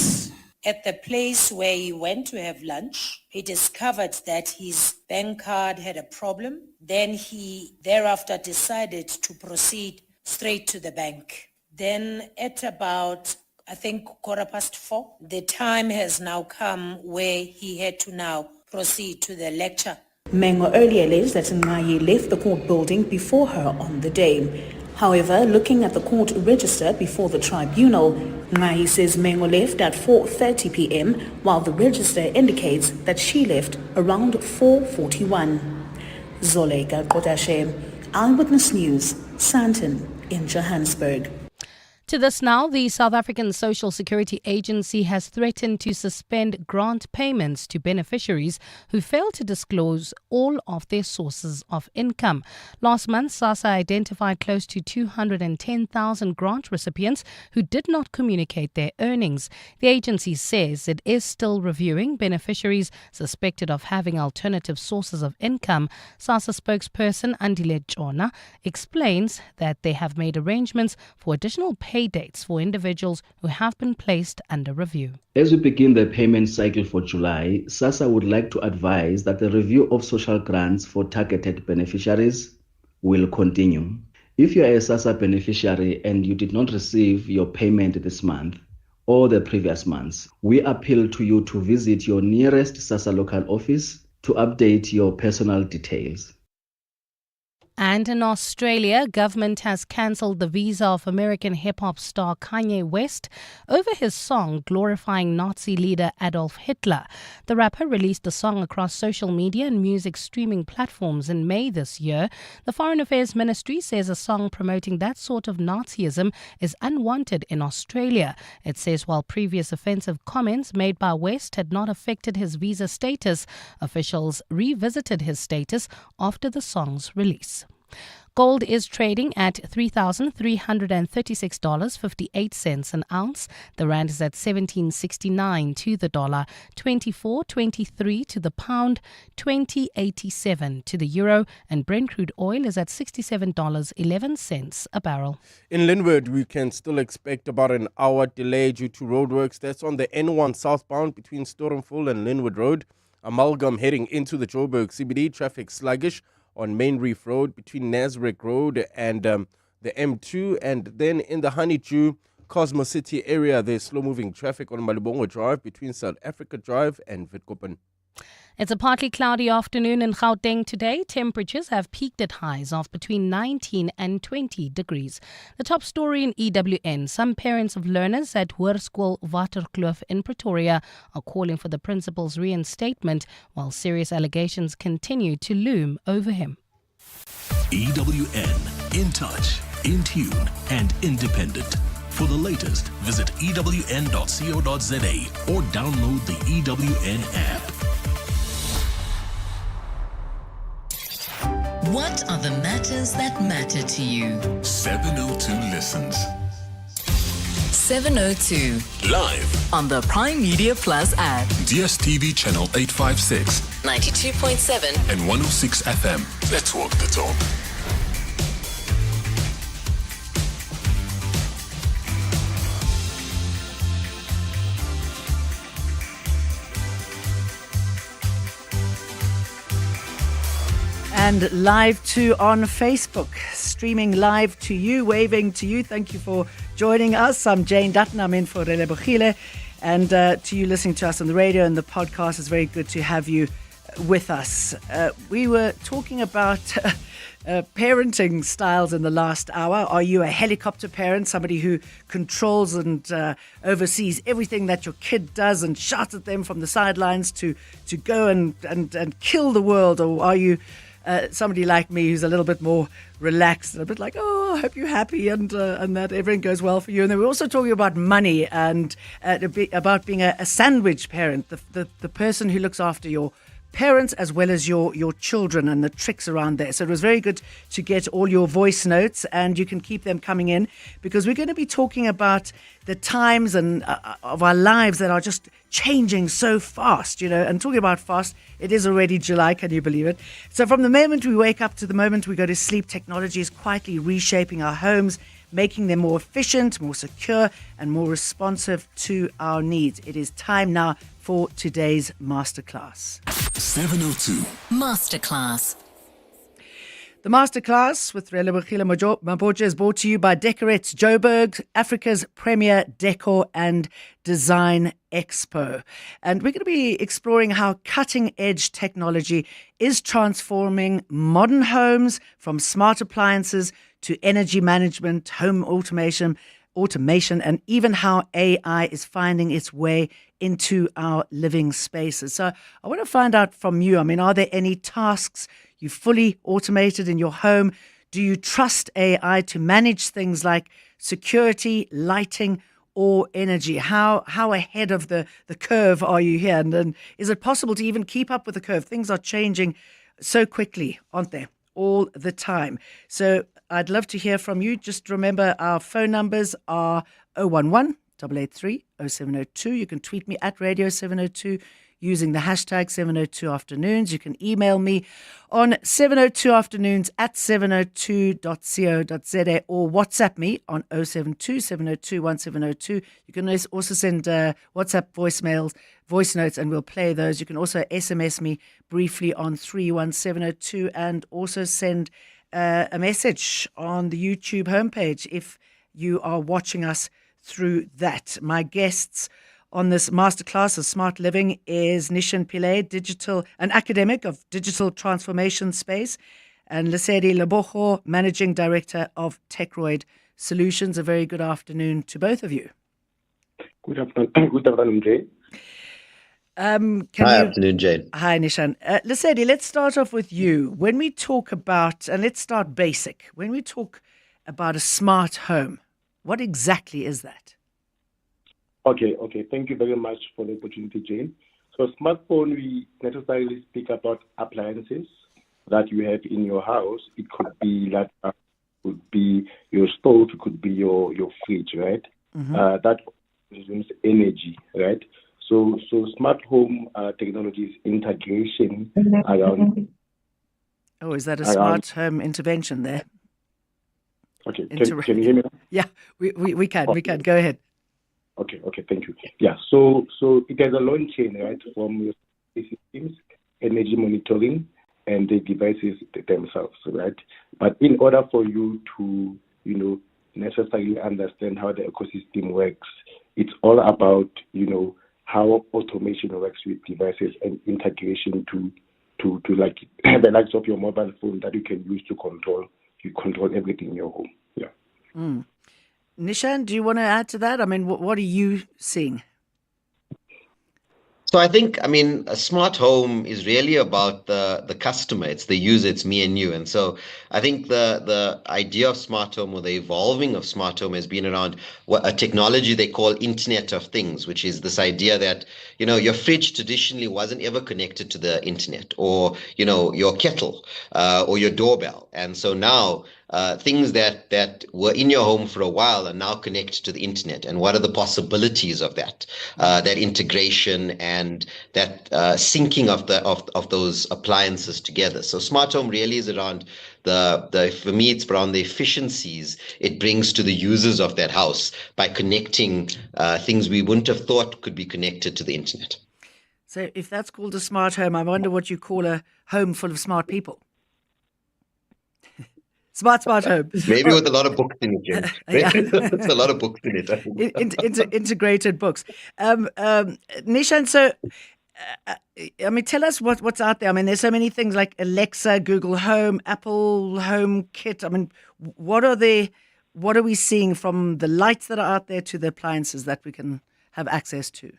at the place where he went to have lunch, he discovered that his bank card had a problem. Then he thereafter decided to proceed straight to the bank. Then at about, I think, 4:15, the time has now come where he had to now proceed to the lecture. Mengo earlier alleged that Nqayi left the court building before her on the day. However, looking at the court register before the tribunal, Nqayi says Mengo left at 4:30 p.m. while the register indicates that she left around 4:41. Zoleka Kodashe, Eyewitness News, Sandton in Johannesburg. To this now, the South African Social Security Agency has threatened to suspend grant payments to beneficiaries who fail to disclose all of their sources of income. Last month, SASSA identified close to 210,000 grant recipients who did not communicate their earnings. The agency says it is still reviewing beneficiaries suspected of having alternative sources of income. SASSA spokesperson Andile Jona explains that they have made arrangements for additional pay dates for individuals who have been placed under review. As we begin the payment cycle for July, SASSA would like to advise that the review of social grants for targeted beneficiaries will continue. If you are a SASSA beneficiary and you did not receive your payment this month or the previous months, we appeal to you to visit your nearest SASSA local office to update your personal details. And in Australia, government has cancelled the visa of American hip-hop star Kanye West over his song glorifying Nazi leader Adolf Hitler. The rapper released the song across social media and music streaming platforms in May this year. The Foreign Affairs Ministry says a song promoting that sort of Nazism is unwanted in Australia. It says while previous offensive comments made by West had not affected his visa status, officials revisited his status after the song's release. Gold is trading at $3,336.58 an ounce. The rand is at 17.69 to the dollar, 24.23 to the pound, 20.87 to the euro, and Brent crude oil is at $67.11 a barrel. In Lynnwood, we can still expect about an hour delay due to roadworks. That's on the N1 southbound between Storenville and Lynnwood Road. Amalgam heading into the Joburg CBD, traffic sluggish on Main Reef Road between Nasrec Road and the M2. And then in the Honeydew, Cosmo City area, there's slow-moving traffic on Malibongo Drive between South Africa Drive and Witkoppen. It's a partly cloudy afternoon in Gauteng today. Temperatures have peaked at highs of between 19 and 20 degrees. The top story in EWN. Some parents of learners at Hoërskool Waterkloof in Pretoria are calling for the principal's reinstatement while serious allegations continue to loom over him. EWN, in touch, in tune and independent. For the latest, visit ewn.co.za or download the EWN app. What are the matters that matter to you? 702 listens. 702. Live. On the Prime Media Plus app. DSTV channel 856. 92.7. And 106 FM. Let's walk the talk. And live too on Facebook, streaming live to you, waving to you. Thank you for joining us. I'm Jane Dutton. I'm in for Relebogile. And to you listening to us on the radio and the podcast, it's very good to have you with us. We were talking about parenting styles in the last hour. Are you a helicopter parent, somebody who controls and oversees everything that your kid does and shouts at them from the sidelines to go and kill the world? Or are you somebody like me who's a little bit more relaxed and a bit like, oh, I hope you're happy and that everything goes well for you? And then we're also talking about money and about being a sandwich parent, the person who looks after your parents as well as your children and the tricks around there. So it was very good to get all your voice notes, and you can keep them coming in, because we're going to be talking about the times and of our lives that are just changing so fast, and talking about fast, it is already July, can you believe it? So from the moment we wake up to the moment we go to sleep, technology is quietly reshaping our homes, making them more efficient, more secure, and more responsive to our needs. It is time now for today's masterclass. 702 Masterclass. The masterclass with Relebogile Mabotja is brought to you by Decorettes Joburg, Africa's premier decor and design expo. And we're going to be exploring how cutting-edge technology is transforming modern homes, from smart appliances to energy management, home automation, and even how AI is finding its way into our living spaces. So I want to find out from you, are there any tasks you fully automated in your home? Do you trust AI to manage things like security, lighting, or energy? How ahead of the curve are you here? And is it possible to even keep up with the curve? Things are changing so quickly, aren't they? All the time. So I'd love to hear from you. Just remember, our phone numbers are 011 883 0702. You can tweet me at Radio 702 using the hashtag 702 Afternoons. You can email me on 702afternoons at 702.co.za, or WhatsApp me on 072 702 1702. You can also send WhatsApp voice notes, and we'll play those. You can also SMS me briefly on 31702, and also send a message on the YouTube homepage if you are watching us through that. My guests on this masterclass of Smart Living is Nishan Pillay, an academic of digital transformation space, and Relebogile, Managing Director of Techroid Solutions. A very good afternoon to both of you. Good afternoon, Jane. Afternoon, Jane. Hi, Nishan. Lesedi, let's start off with you. When we talk about, and let's start basic, when we talk about a smart home, what exactly is that? Okay. Thank you very much for the opportunity, Jane. So smartphone, we necessarily speak about appliances that you have in your house. It could be laptop, could be your stove, it could be your fridge, right? Mm-hmm. That consumes energy, right? So smart home technology is integration around. Oh, is that a smart home intervention there? Okay, can you hear me now? Yeah, we can. We can. Go ahead. Okay, thank you. Yeah, so it has a long chain, right, from your systems, energy monitoring, and the devices themselves, right? But in order for you to, necessarily understand how the ecosystem works, it's all about, how automation works with devices and integration to like the likes of your mobile phone that you can use to control everything in your home. Yeah. Mm. Nishan, do you want to add to that? What are you seeing? So I think, a smart home is really about the customer. It's the user, it's me and you. And so I think the idea of smart home, or the evolving of smart home, has been around a technology they call Internet of Things, which is this idea that, your fridge traditionally wasn't ever connected to the internet, or, your kettle or your doorbell. And so now things that were in your home for a while are now connected to the internet. And what are the possibilities of that? That integration and that syncing of those appliances together. So smart home really is around for me, it's around the efficiencies it brings to the users of that house by connecting things we wouldn't have thought could be connected to the internet. So if that's called a smart home, I wonder what you call a home full of smart people. Smart home. Maybe with a lot of books in it, James. There's a lot of books in it. Integrated books. Nishan, so tell us what's out there. There's so many things like Alexa, Google Home, Apple Home Kit. What are we seeing from the lights that are out there to the appliances that we can have access to?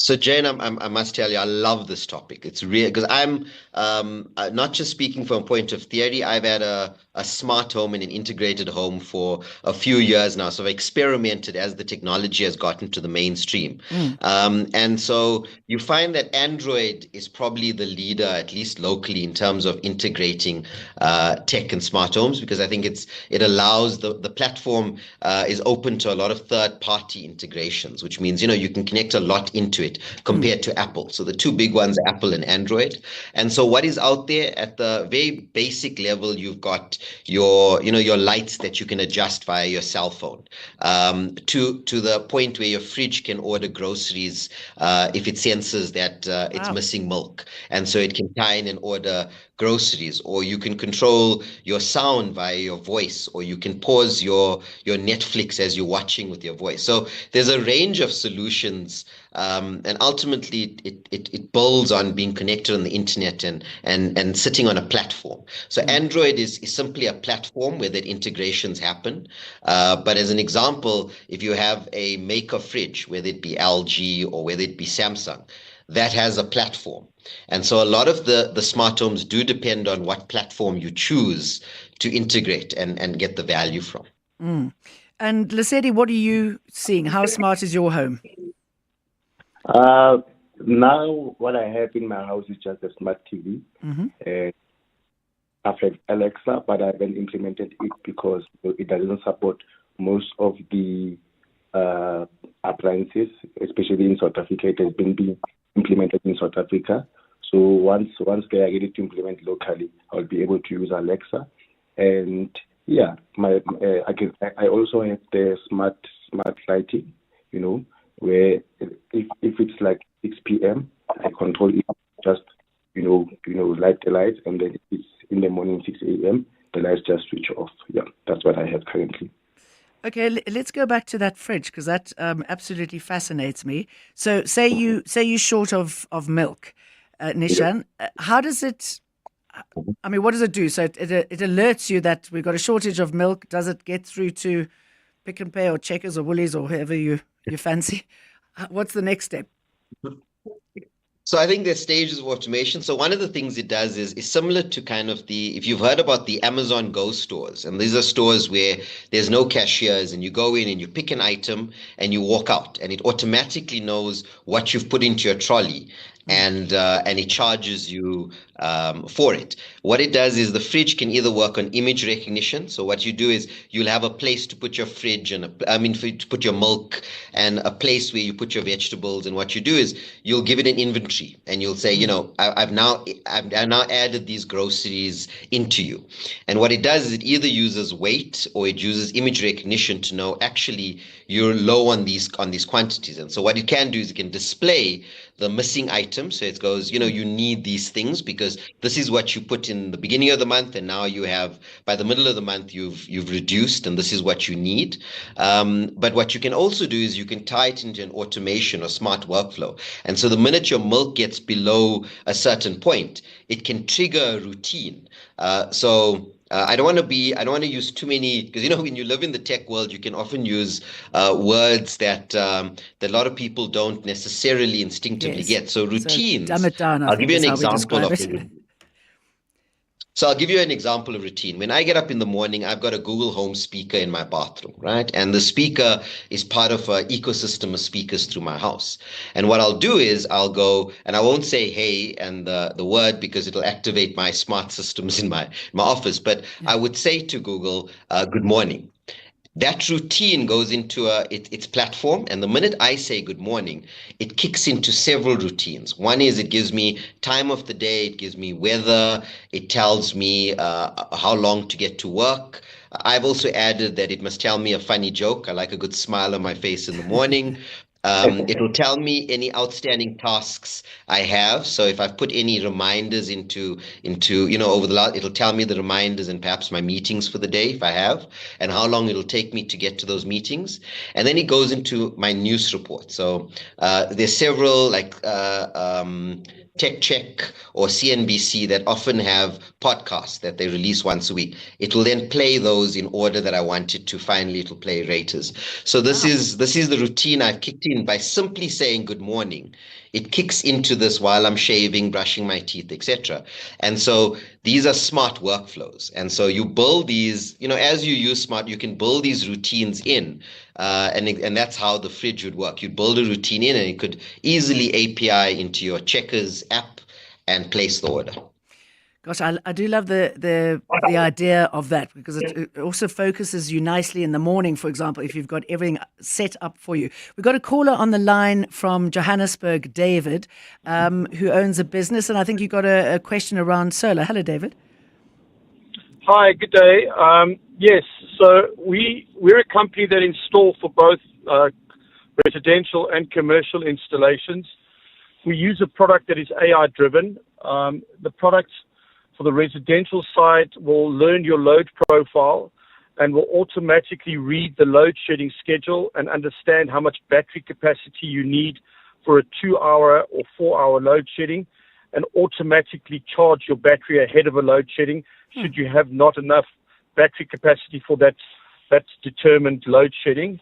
So Jane, I must tell you, I love this topic. It's real because I'm not just speaking from a point of theory. I've had a smart home and an integrated home for a few years now. So I've experimented as the technology has gotten to the mainstream. And so you find that Android is probably the leader, at least locally, in terms of integrating tech and smart homes, because I think it allows the platform is open to a lot of third-party integrations, which means you can connect a lot into it compared to Apple. So the two big ones are Apple and Android. And so what is out there at the very basic level, you've got your lights that you can adjust via your cell phone, to the point where your fridge can order groceries if it senses that it's missing milk, and so it can tie in and order groceries. Or you can control your sound via your voice, or you can pause your Netflix as you're watching with your voice. So there's a range of solutions, and ultimately it builds on being connected on the internet and sitting on a platform. So Android is simply a platform where that integrations happen. But as an example, if you have a maker fridge, whether it be LG or whether it be Samsung, that has a platform. And so a lot of the smart homes do depend on what platform you choose to integrate and get the value from. And Lesedi, what are you seeing? How smart is your home? Now, what I have in my house is just a smart TV. I've had Alexa, but I haven't implemented it because it doesn't support most of the appliances, especially in South Africa. It has been being implemented in South Africa. So once they are ready to implement locally, I'll be able to use Alexa. And yeah, I also have the smart lighting, where if it's like 6 p.m., I control it, just light the lights, and then if it's in the morning 6 a.m., the lights just switch off. Yeah, that's what I have currently. Okay, let's go back to that fridge, because that absolutely fascinates me. So say you're short of milk, Nishan. How does it? I mean, what does it do? So it alerts you that we've got a shortage of milk. Does it get through to Pick and Pay or Checkers or Woolies or whoever you fancy? What's the next step? So I think there's stages of automation. So one of the things it does is similar to kind of if you've heard about the Amazon Go stores, and these are stores where there's no cashiers, and you go in and you pick an item and you walk out, and it automatically knows what you've put into your trolley, and it charges you for it. What it does is the fridge can either work on image recognition. So what you do is you'll have a place to put your fridge and to put your milk, and a place where you put your vegetables. And what you do is you'll give it an inventory, and you'll say, I've now added these groceries into you. And what it does is it either uses weight or it uses image recognition to know actually you're low on these quantities. And so what it can do is it can display the missing items. So it goes, you need these things because this is what you put in the beginning of the month, and now you have, by the middle of the month, you've reduced, and this is what you need. But what you can also do is you can tie it into an automation or smart workflow. And so the minute your milk gets below a certain point, it can trigger a routine. I don't want to use too many, because when you live in the tech world, you can often use words that a lot of people don't necessarily instinctively get. So routines. So dumb it down. I'll give you an how we example of describe it. So I'll give you an example of routine. When I get up in the morning, I've got a Google Home speaker in my bathroom, right? And the speaker is part of an ecosystem of speakers through my house. And what I'll do is I'll go, and I won't say hey and the word because it'll activate my smart systems in my office, but I would say to Google, good morning. That routine goes into its platform, and the minute I say good morning, it kicks into several routines. One is it gives me time of the day, it gives me weather, it tells me how long to get to work. I've also added that it must tell me a funny joke. I like a good smile on my face in the morning. It will tell me any outstanding tasks I have. So if I've put any reminders into over the last, it'll tell me the reminders and perhaps my meetings for the day if I have, and how long it'll take me to get to those meetings. And then it goes into my news report. So there's several Tech Check or CNBC that often have podcasts that they release once a week. It will then play those in order that I want it to. Finally, it'll play Reuters. So this is the routine I've kicked in by simply saying good morning. It kicks into this while I'm shaving, brushing my teeth, etc. And so these are smart workflows. And so you build these, as you use smart, you can build these routines in. And that's how the fridge would work. You'd build a routine in and you could easily API into your Checkers app and place the order. Gosh, I do love the idea of that, because it also focuses you nicely in the morning, for example, if you've got everything set up for you. We've got a caller on the line from Johannesburg, David, who owns a business, and I think you got a question around solar. Hello, David. Hi, good day. Yes, so we're a company that install for both residential and commercial installations. We use a product that is AI-driven. The product for the residential side will learn your load profile and will automatically read the load shedding schedule and understand how much battery capacity you need for a 2-hour or 4-hour load shedding, and automatically charge your battery ahead of a load shedding should you have not enough battery capacity for that determined load shedding.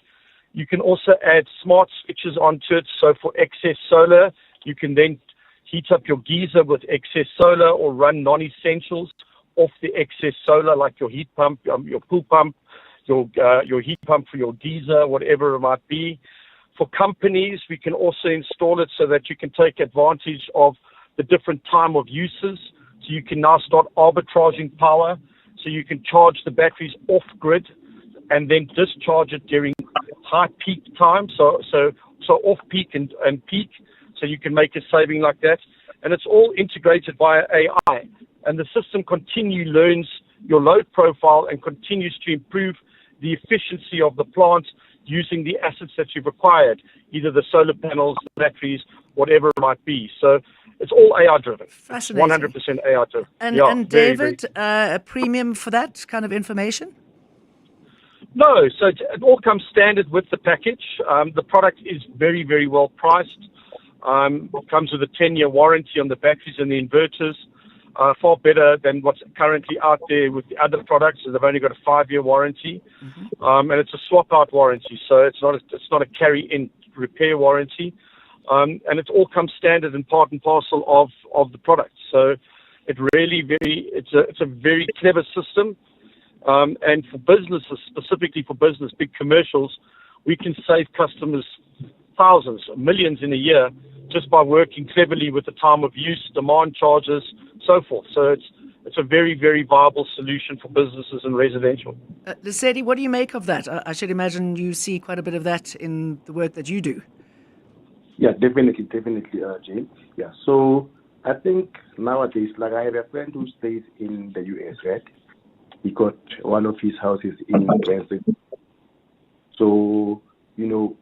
You can also add smart switches onto it. So for excess solar, you can then heat up your geyser with excess solar, or run non-essentials off the excess solar, like your heat pump, your pool pump, your heat pump for your geyser, whatever it might be. For companies, we can also install it so that you can take advantage of the different time of uses. So you can now start arbitraging power. So you can charge the batteries off grid and then discharge it during high peak time. So off peak and peak. So you can make a saving like that. And it's all integrated via AI. And the system continually learns your load profile and continues to improve the efficiency of the plant using the assets that you've acquired, either the solar panels, the batteries, whatever it might be. So it's all AI-driven. Fascinating. 100% AI-driven. And David, a premium for that kind of information? No, so it all comes standard with the package. The product is very, very well priced. It comes with a 10-year warranty on the batteries and the inverters, far better than what's currently out there with the other products. So they've only got a 5-year warranty, and it's a swap-out warranty. So it's not a carry-in repair warranty, and it all comes standard and part and parcel of the product. So it really it's a very clever system, and for businesses, specifically for business, big commercials, we can save customers thousands, millions in a year just by working cleverly with the time of use, demand charges, so forth. So it's a very, very viable solution for businesses and residential. Lesedi, what do you make of that? I should imagine you see quite a bit of that in the work that you do. Yeah, definitely, Jane. Yeah, so I think nowadays, like I have a friend who stays in the US, right? He got one of his houses in Kansas. So,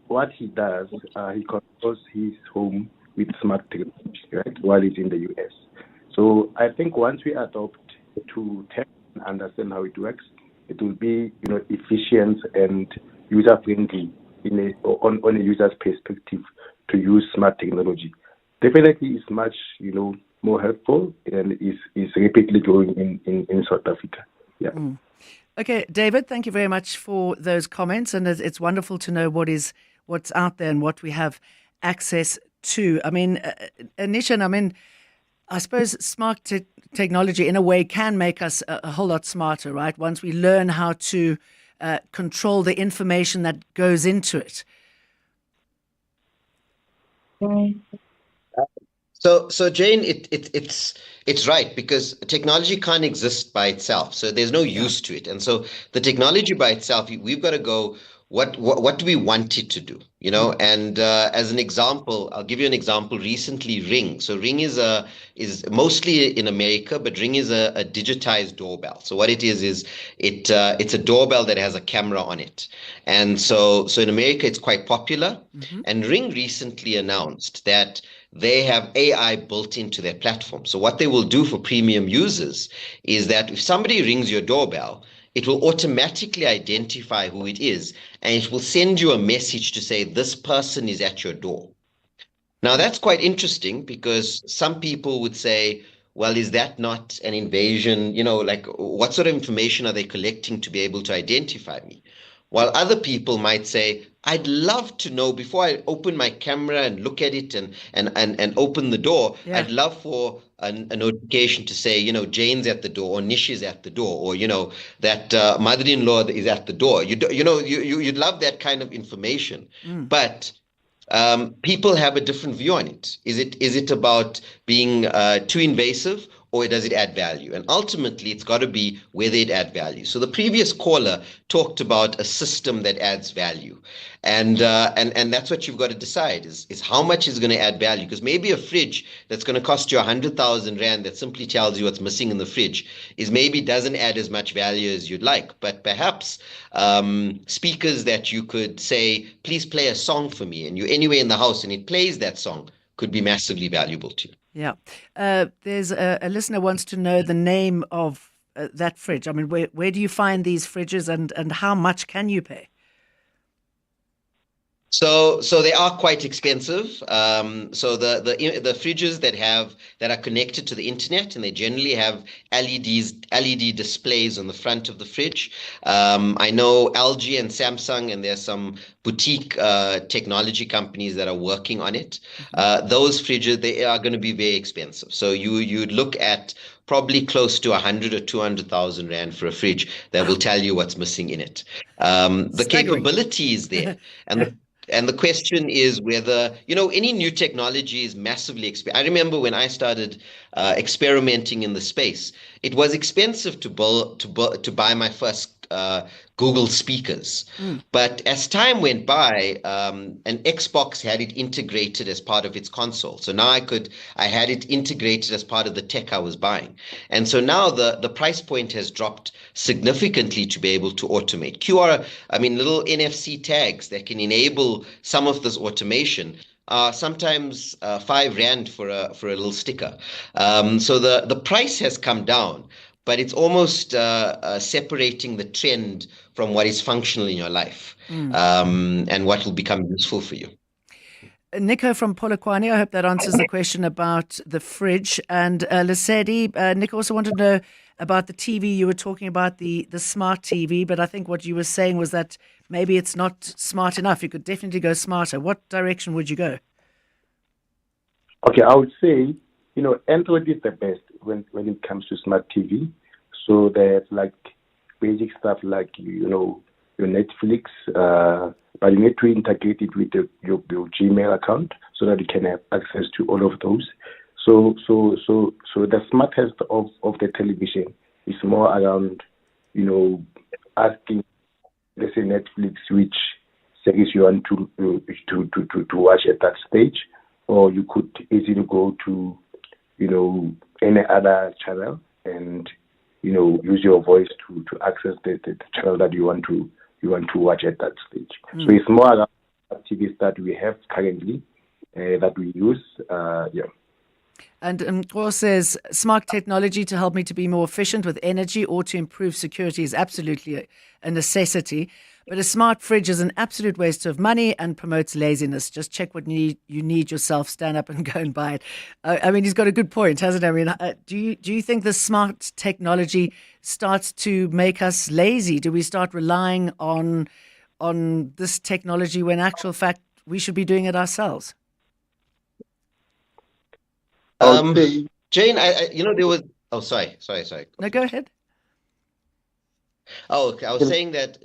what he does, he controls his home with smart technology, right, while he's in the US. So I think once we adopt to tech and understand how it works, it will be, efficient and user-friendly on a user's perspective to use smart technology. Definitely is much, more helpful and is rapidly growing in South Africa. Yeah. Okay, David, thank you very much for those comments, and it's wonderful to know what's out there and what we have access to. I mean, Nishan, I suppose smart technology in a way can make us a whole lot smarter, right? Once we learn how to control the information that goes into it. So Jane, it's right, because technology can't exist by itself. So there's no use to it. And so the technology by itself, we've got to go, what do we want it to do? And as an example, I'll give you an example. Recently, Ring. So Ring is mostly in America, but Ring is a digitized doorbell. So what it is it's a doorbell that has a camera on it. And so in America, it's quite popular. And Ring recently announced that they have AI built into their platform. So what they will do for premium users is that if somebody rings your doorbell, it will automatically identify who it is, and it will send you a message to say, this person is at your door. Now, that's quite interesting because some people would say, well, is that not an invasion? Like what sort of information are they collecting to be able to identify me? While other people might say, I'd love to know before I open my camera and look at it and open the door, Yeah. I'd love for a notification to say, Jane's at the door or Nish is at the door or, that mother-in-law is at the door. You'd love that kind of information. But people have a different view on it. Is it about being too invasive, or does it add value? And ultimately, it's got to be whether it add value. So the previous caller talked about a system that adds value, and that's what you've got to decide is how much is going to add value. Because maybe a fridge that's going to cost you 100,000 rand that simply tells you what's missing in the fridge maybe doesn't add as much value as you'd like. But perhaps speakers that you could say, please play a song for me, and you're anywhere in the house and it plays that song, could be massively valuable to you. Yeah. There's a listener wants to know the name of that fridge. I mean, where do you find these fridges, and how much can you pay? So they are quite expensive. So the fridges that are connected to the internet, and they generally have LED displays on the front of the fridge. I know LG and Samsung, and there's some boutique technology companies that are working on it. Those fridges, they are going to be very expensive. So you'd look at probably close to 100 or 200,000 rand for a fridge that will tell you what's missing in it. The capability is there, and the question is whether, any new technology is massively expensive. I remember when I started experimenting in the space, it was expensive to buy my first Google speakers. But as time went by, an Xbox had it integrated as part of its console. So now I had it integrated as part of the tech I was buying. And so now the price point has dropped significantly to be able to automate. Little NFC tags that can enable some of this automation. Sometimes 5 rand for a little sticker. So the price has come down, but it's almost separating the trend from what is functional in your life and what will become useful for you. Nico from Polokwane, I hope that answers the question about the fridge. And Lesedi, Nick also wanted to know about the TV. You were talking about the smart TV, but I think what you were saying was that maybe it's not smart enough. You could definitely go smarter. What direction would you go? Okay, I would say, Android is the best when it comes to smart TV. So there's like basic stuff like, your Netflix, but you need to integrate it with your Gmail account so that you can have access to all of those. So the smartest of the television is more around, asking, let's say, Netflix which series you want to watch at that stage, or you could easily go to, any other channel and, use your voice to access the channel that you want to watch at that stage. So it's more around activities that we have currently that we use. And Ngor says, smart technology to help me to be more efficient with energy or to improve security is absolutely a necessity. But a smart fridge is an absolute waste of money and promotes laziness. Just check what you need yourself, stand up and go and buy it. He's got a good point, hasn't he? Do you think the smart technology starts to make us lazy? Do we start relying on this technology when in actual fact we should be doing it ourselves? Jane, there was... Oh, sorry. No, go ahead. Oh, okay. I was saying that,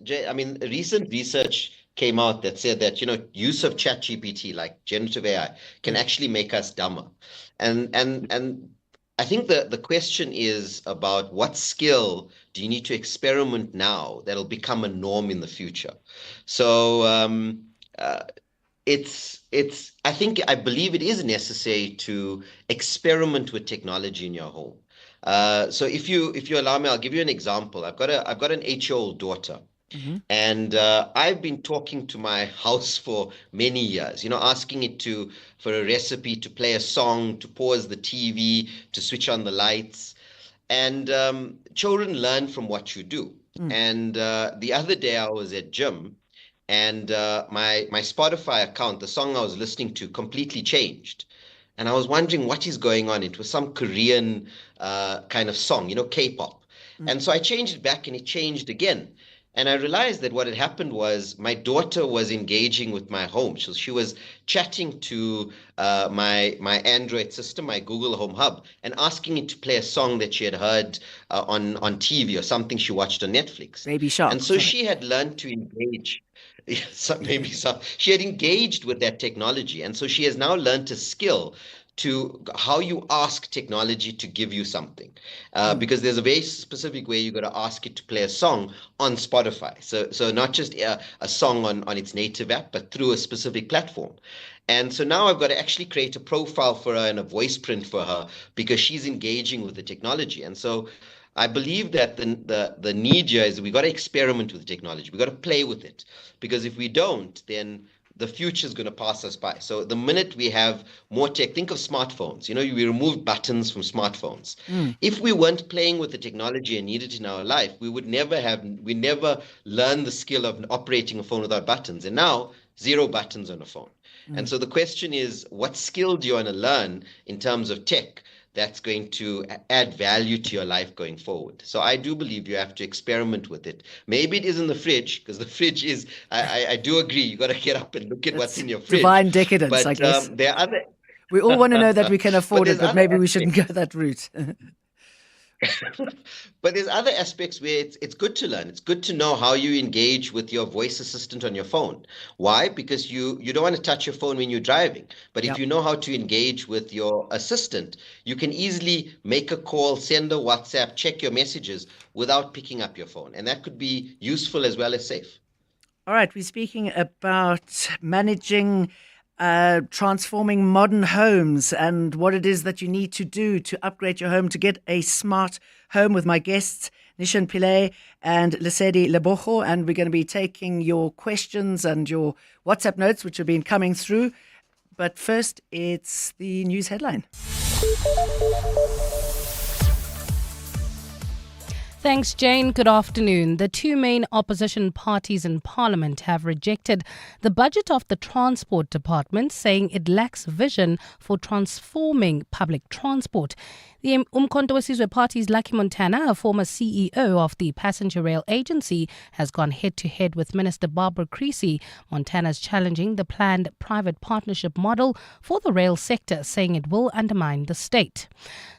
recent research came out that said that, use of ChatGPT, like generative AI, can actually make us dumber. And I think the question is about what skill do you need to experiment now that'll become a norm in the future. So I believe it is necessary to experiment with technology in your home. So if you allow me, I'll give you an example. I've got an 8-year-old daughter, and I've been talking to my house for many years. Asking it for a recipe, to play a song, to pause the TV, to switch on the lights, and children learn from what you do. And the other day I was at gym, and my Spotify account, the song I was listening to, completely changed. And I was wondering what is going on. It was some Korean kind of song, K-pop. And so I changed it back and it changed again. And I realized that what had happened was my daughter was engaging with my home. So she was chatting to my Android system, my Google Home Hub, and asking it to play a song that she had heard on TV or something she watched on Netflix. Baby Shark. And so she had learned to engage. Maybe some. She had engaged with that technology. And so she has now learned a skill to how you ask technology to give you something, because there's a very specific way you got to ask it to play a song on Spotify. So not just a song on its native app, but through a specific platform. And so now I've got to actually create a profile for her and a voice print for her because she's engaging with the technology. And so I believe that the need here is we got to experiment with the technology. We got to play with it, because if we don't, then the future is going to pass us by. So the minute we have more tech, think of smartphones. We removed buttons from smartphones. If we weren't playing with the technology and needed it in our life, we never learn the skill of operating a phone without buttons. And now, 0 buttons on a phone. And so the question is, what skill do you want to learn in terms of tech that's going to add value to your life going forward? So I do believe you have to experiment with it. Maybe it is in the fridge, because the fridge is, I do agree, you got to get up and look at what's in your fridge. Divine decadence, but, I guess. There are other... We all want to know that we can afford it, but maybe we shouldn't go that route. But there's other aspects where it's good to learn. It's good to know how you engage with your voice assistant on your phone. Why? Because you don't want to touch your phone when you're driving. But if you know how to engage with your assistant, you can easily make a call, send a WhatsApp, check your messages without picking up your phone. And that could be useful as well as safe. All right, we're speaking about managing transforming modern homes and what it is that you need to do to upgrade your home to get a smart home with my guests, Nishan Pillay and Relebogile. And we're going to be taking your questions and your WhatsApp notes, which have been coming through. But first, it's the news headline. Thanks, Jane. Good afternoon. The two main opposition parties in Parliament have rejected the budget of the Transport Department, saying it lacks vision for transforming public transport. The Umkhonto weSizwe Party's Lucky Montana, a former CEO of the passenger rail agency, has gone head-to-head with Minister Barbara Creecy. Montana's challenging the planned private partnership model for the rail sector, saying it will undermine the state.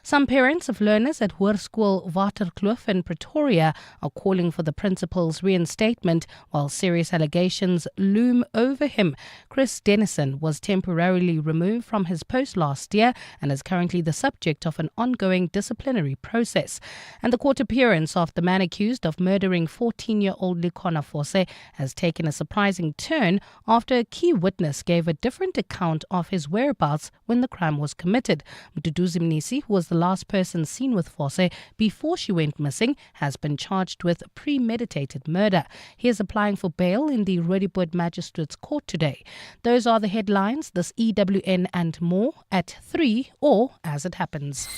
Some parents of learners at Hoërskool Waterkloof in Pretoria are calling for the principal's reinstatement while serious allegations loom over him. Chris Dennison was temporarily removed from his post last year and is currently the subject of an ongoing disciplinary process. And the court appearance of the man accused of murdering 14-year-old Likona Fose has taken a surprising turn after a key witness gave a different account of his whereabouts when the crime was committed. Mduduzi Mnisi, who was the last person seen with Fose before she went missing, has been charged with premeditated murder. He is applying for bail in the Relebogile Magistrates Court today. Those are the headlines. This EWN and more at 3 or as it happens.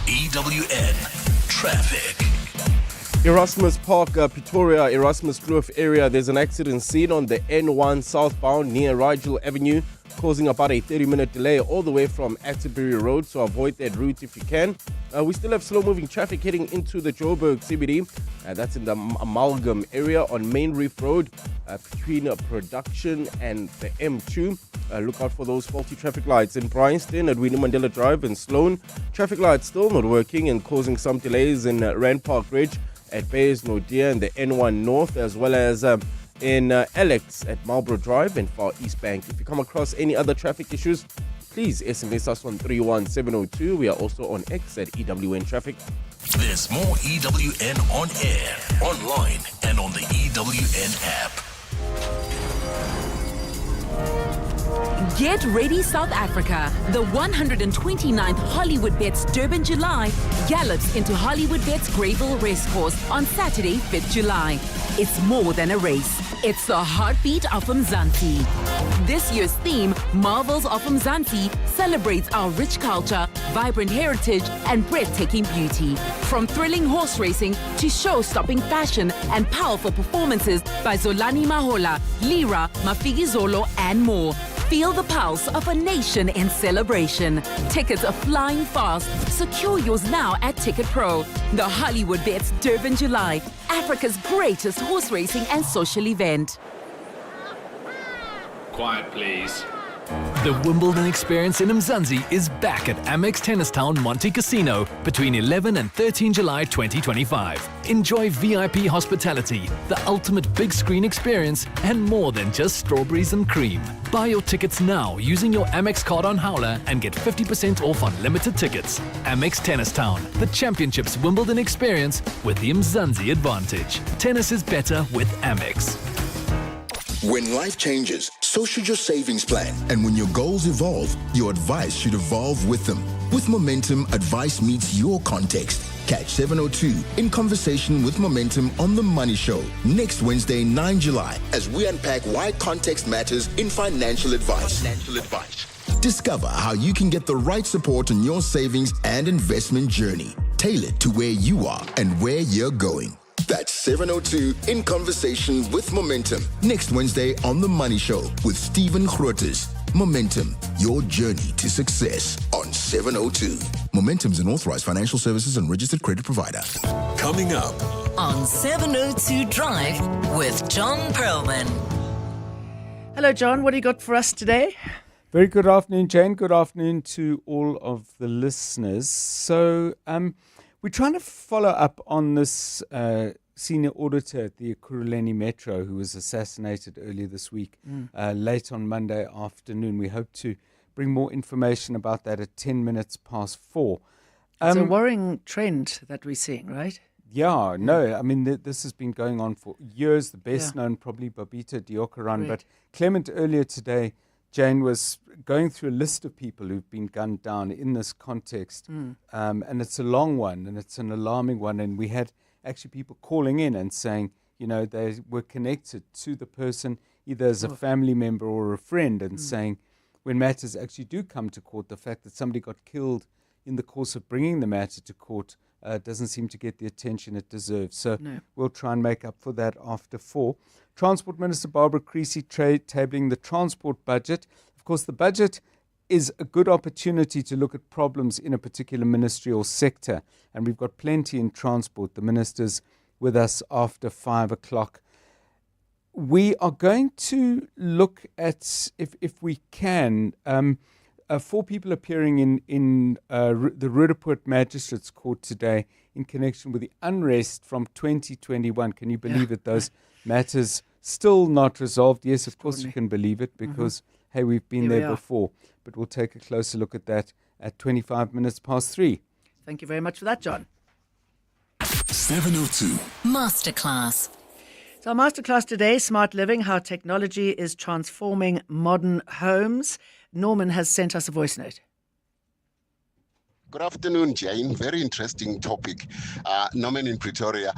EWN Traffic. Erasmus Park, Pretoria, Erasmus Kloof area. There's an accident scene on the N1 southbound near Rigel Avenue, causing about a 30-minute delay all the way from Atterbury Road, so avoid that route if you can. We still have slow-moving traffic heading into the Joburg CBD. That's in the Amalgam area on Main Reef Road between Production and the M2. Look out for those faulty traffic lights in Bryanston at Winnie Mandela Drive and Sloan. Traffic lights still not working and causing some delays in Rand Park Ridge at Bayes Nodia and the N1 North, as well as in Alex at Marlborough Drive and Far East Bank. If you come across any other traffic issues, please SMS us on 31702. We are also on X at EWN Traffic. There's more EWN on air, online, and on the EWN app. Get ready, South Africa. The 129th Hollywood Bets Durban July gallops into Hollywood Bets Greyville Racecourse on Saturday, 5th July. It's more than a race. It's the heartbeat of Mzansi. This year's theme, Marvels of Mzansi, celebrates our rich culture, vibrant heritage, and breathtaking beauty. From thrilling horse racing to show-stopping fashion and powerful performances by Zolani Mahola, Lira, Mafigi Zolo, and more. Feel the pulse of a nation in celebration. Tickets are flying fast. Secure yours now at Ticket Pro. The Hollywood Bets Durban July, Africa's greatest horse racing and social event. Quiet, please. The Wimbledon experience in Mzansi is back at Amex Tennis Town Monte Casino between 11 and 13 July 2025. Enjoy VIP hospitality, the ultimate big screen experience, and more than just strawberries and cream. Buy your tickets now using your Amex card on Howler and get 50% off on limited tickets. Amex Tennis Town, the Championships Wimbledon experience with the Mzansi advantage. Tennis is better with Amex. When life changes, so should your savings plan. And when your goals evolve, your advice should evolve with them. With Momentum, advice meets your context. Catch 702 in conversation with Momentum on The Money Show next Wednesday, 9 July, as we unpack why context matters in financial advice. Discover how you can get the right support on your savings and investment journey, tailored to where you are and where you're going. That's 702 in conversation with Momentum next Wednesday on The Money Show with Stephen Grootes. Momentum, your journey to success on 702. Momentum's an authorized financial services and registered credit provider. Coming up on 702 Drive with John Perlman. Hello, John. What do you got for us today? Very good afternoon, Jane. Good afternoon to all of the listeners. So, we're trying to follow up on this senior auditor at the Ekurhuleni Metro who was assassinated earlier this week, late on Monday afternoon. We hope to bring more information about that at 10 minutes past 4. It's a worrying trend that we're seeing, right? Yeah, no, I mean, this has been going on for years. The best known probably Babita Deokaran. But Clement earlier today, Jane, was going through a list of people who've been gunned down in this context. And it's a long one and it's an alarming one. And we had actually people calling in and saying, you know, they were connected to the person either as a family member or a friend, and saying when matters actually do come to court, the fact that somebody got killed in the course of bringing the matter to court doesn't seem to get the attention it deserves. So we'll try and make up for that after 4. Transport Minister Barbara Creecy tabling the transport budget. Of course, the budget is a good opportunity to look at problems in a particular ministry or sector. And we've got plenty in transport. The minister's with us after 5 o'clock. We are going to look at, if we can, 4 people appearing in the Roodepoort Magistrates Court today in connection with the unrest from 2021. Can you believe it? Those matters still not resolved. Yes, of course you can believe it because, hey, we've been there before. But we'll take a closer look at that at 25 minutes past 3. Thank you very much for that, John. 702 Masterclass. So our masterclass today, Smart Living, how technology is transforming modern homes. Norman has sent us a voice note. Good afternoon, Jane. Very interesting topic. Norman in Pretoria.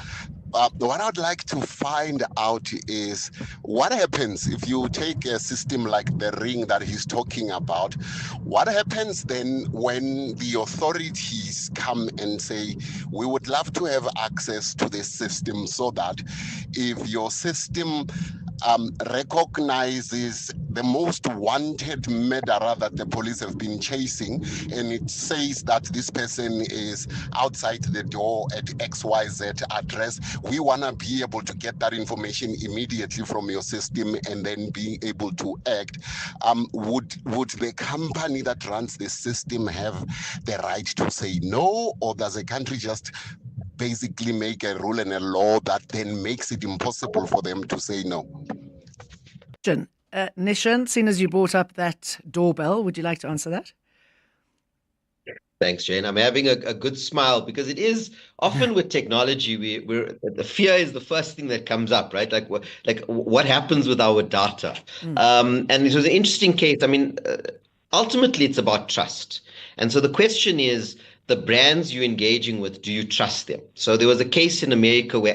What I'd like to find out is what happens if you take a system like the ring that he's talking about. What happens then when the authorities come and say, we would love to have access to this system, so that if your system recognizes the most wanted murderer that the police have been chasing, and it says that this person is outside the door at XYZ address, we want to be able to get that information immediately from your system and then be able to act. Would the company that runs the system have the right to say no, or does the country just basically make a rule and a law that then makes it impossible for them to say no? Nishan, seeing as you brought up that doorbell, would you like to answer that? Thanks, Jane. I'm having a good smile because it is often with technology, the fear is the first thing that comes up, right? Like what happens with our data? And it was an interesting case. I mean, ultimately, it's about trust. And so the question is, the brands you're engaging with, do you trust them? So there was a case in America where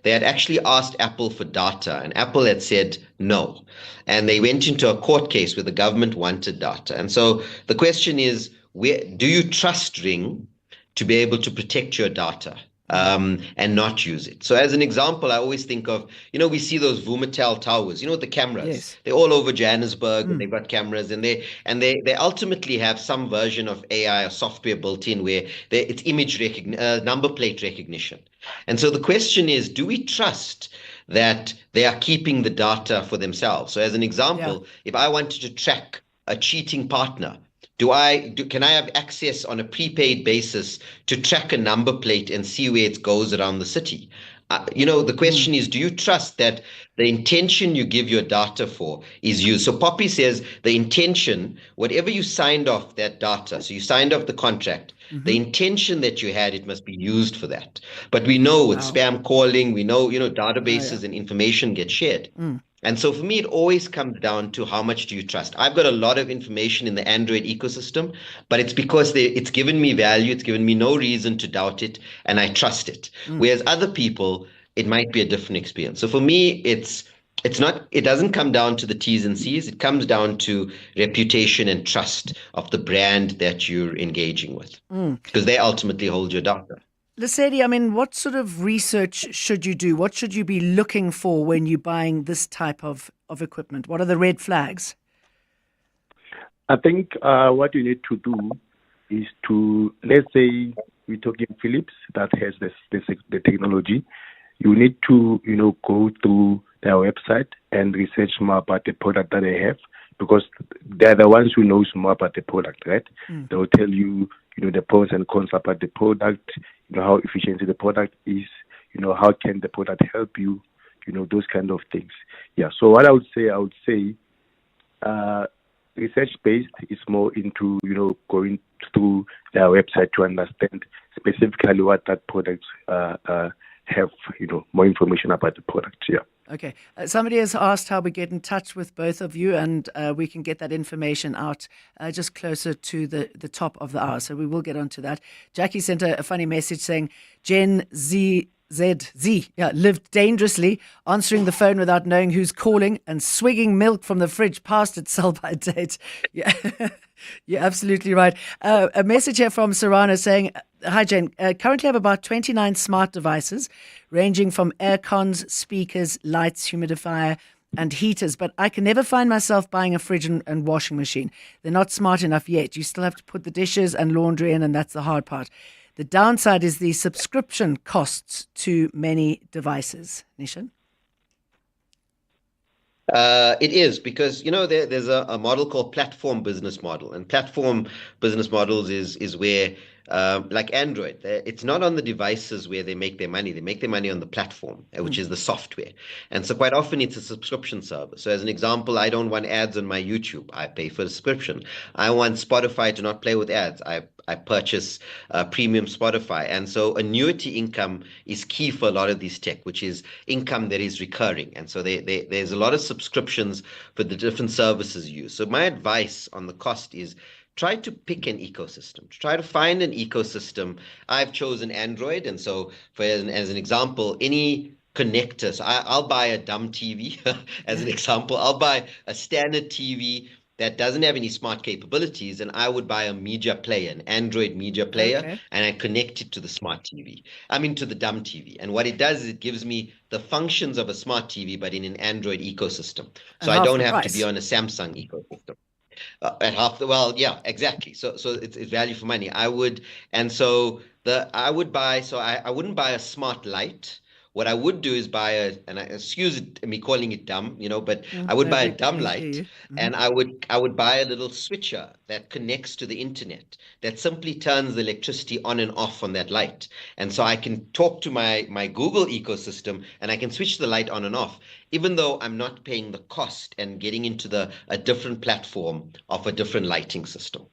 they had actually asked Apple for data, and Apple had said no. And they went into a court case where the government wanted data. And so the question is, do you trust Ring to be able to protect your data and not use it? So as an example, I always think of, we see those Vumatel towers, with the cameras. Yes. They're all over Johannesburg, and they've got cameras, and they ultimately have some version of AI or software built in where it's image recognition, number plate recognition. And so the question is, do we trust that they are keeping the data for themselves? So as an example, if I wanted to track a cheating partner, can I have access on a prepaid basis to track a number plate and see where it goes around the city? The question is, do you trust that the intention you give your data for is used? So Poppy says the intention, whatever you signed off that data, so you signed off the contract, the intention that you had, it must be used for that. But we know with spam calling, we know, databases and information get shared. And so for me, it always comes down to how much do you trust? I've got a lot of information in the Android ecosystem, but it's because it's given me value. It's given me no reason to doubt it, and I trust it. Whereas other people, it might be a different experience. So for me, it doesn't come down to the T's and C's. It comes down to reputation and trust of the brand that you're engaging with, because they ultimately hold your data. Lesedi, I mean, what sort of research should you do? What should you be looking for when you're buying this type of equipment? What are the red flags? I think what you need to do is to, let's say we're talking Philips that has the technology. You need to, go through their website and research more about the product that they have, because they're the ones who knows more about the product, right? They will tell you, the pros and cons about the product, how efficient the product is, how can the product help you, those kind of things. Yeah. So what I would say, research-based is more into, going through their website to understand specifically what that product have, more information about the product. Yeah. Okay. Somebody has asked how we get in touch with both of you, and we can get that information out just closer to the top of the hour. So we will get onto that. Jackie sent a funny message saying, Gen Z lived dangerously, answering the phone without knowing who's calling and swigging milk from the fridge past its sell-by date. Yeah, you're absolutely right. A message here from Sarana saying, hi, Jane. Currently have about 29 smart devices ranging from air cons, speakers, lights, humidifier, and heaters, but I can never find myself buying a fridge and washing machine. They're not smart enough yet. You still have to put the dishes and laundry in, and that's the hard part. The downside is the subscription costs to many devices. Nishan? It is because, there's a model called platform business model, and platform business models is where, like Android, it's not on the devices where they make their money. They make their money on the platform, which is the software. And so quite often it's a subscription service. So as an example, I don't want ads on my YouTube. I pay for a subscription. I want Spotify to not play with ads. I purchase premium Spotify. And so annuity income is key for a lot of these tech, which is income that is recurring. And so there's a lot of subscriptions for the different services you use. So my advice on the cost is try to pick an ecosystem. Try to find an ecosystem. I've chosen Android. And so as an example, any connector. So I'll buy a dumb TV as an example. I'll buy a standard TV that doesn't have any smart capabilities, and I would buy a media player, an Android media player, and I connect it to the smart TV. To the dumb TV. And what it does is it gives me the functions of a smart TV, but in an Android ecosystem. So I don't have to be on a Samsung ecosystem. At half yeah, exactly. So it's value for money. I wouldn't buy a smart light. What I would do is buy excuse me calling it dumb, but I would buy a dumb light, and I would buy a little switcher that connects to the internet that simply turns the electricity on and off on that light. And so I can talk to my Google ecosystem, and I can switch the light on and off, even though I'm not paying the cost and getting into a different platform of a different lighting system.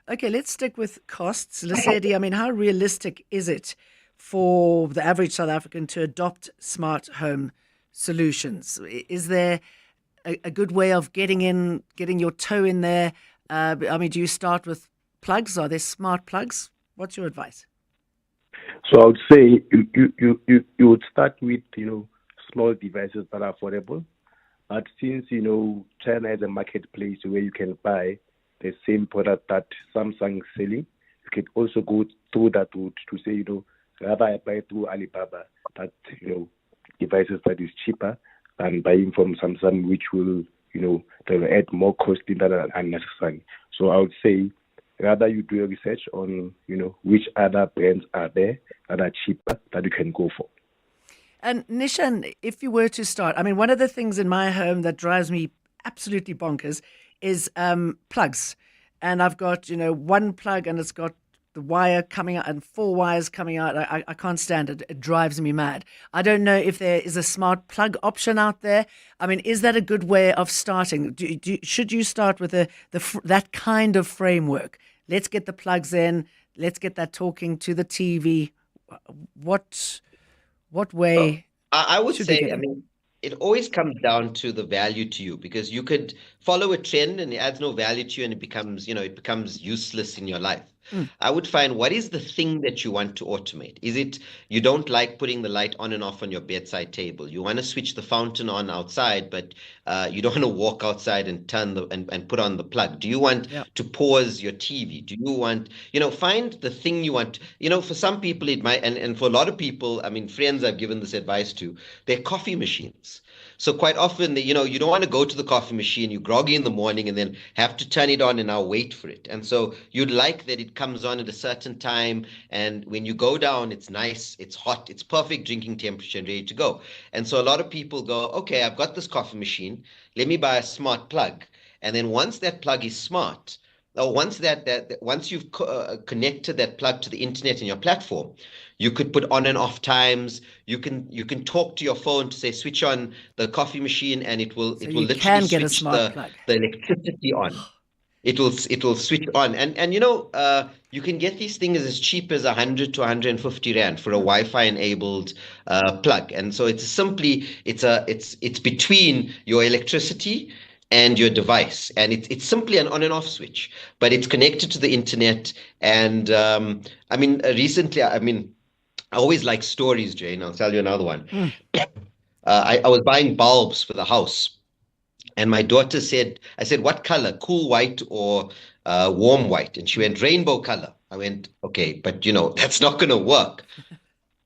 Okay, let's stick with costs. Lesedi, I mean, how realistic is it for the average South African to adopt smart home solutions? Is there a good way of getting your toe in there? I mean, do you start with plugs? Are there smart plugs? What's your advice? So I would say you would start with, small devices that are affordable. But since, China has a marketplace where you can buy the same product that Samsung is selling, you can also go through that route to say, rather I buy through Alibaba, that, devices that is cheaper than buying from Samsung, which will, they will add more cost in that unnecessary. So I would say, rather you do your research on, which other brands are there that are cheaper that you can go for. And Nishan, if you were to start, I mean, one of the things in my home that drives me absolutely bonkers is plugs. And I've got, one plug and it's got the wire coming out and 4 wires coming out. I can't stand it. It drives me mad. I don't know if there is a smart plug option out there. I mean, is that a good way of starting? Should you start with that kind of framework? Let's get the plugs in. Let's get that talking to the TV. What way? I would say, it always comes down to the value to you, because you could follow a trend and it adds no value to you and it becomes useless in your life. I would find, what is the thing that you want to automate? Is it you don't like putting the light on and off on your bedside table? You want to switch the fountain on outside, but you don't want to walk outside and turn and put on the plug. Do you want to pause your TV? Do you want, find the thing you want. For some people it might, and for a lot of people, friends I've given this advice to, they're coffee machines. So quite often, you don't want to go to the coffee machine, you're groggy in the morning and then have to turn it on and now wait for it. And so you'd like that it comes on at a certain time. And when you go down, it's nice, it's hot, it's perfect drinking temperature and ready to go. And so a lot of people go, okay, I've got this coffee machine, let me buy a smart plug. And then once that plug is smart, or once you've connected that plug to the internet in your platform, you could put on and off times. You can talk to your phone to say switch on the coffee machine, and it will literally switch the electricity on. It will switch on, and you can get these things as cheap as 100 to 150 rand for a Wi-Fi enabled plug. And so it's between your electricity and your device, and it's simply an on and off switch, but it's connected to the internet. And recently, I always like stories, Jane. I'll tell you another one. I was buying bulbs for the house, and my daughter said, I said, what color, cool white or warm white? And she went, rainbow color. I went, okay, but that's not going to work.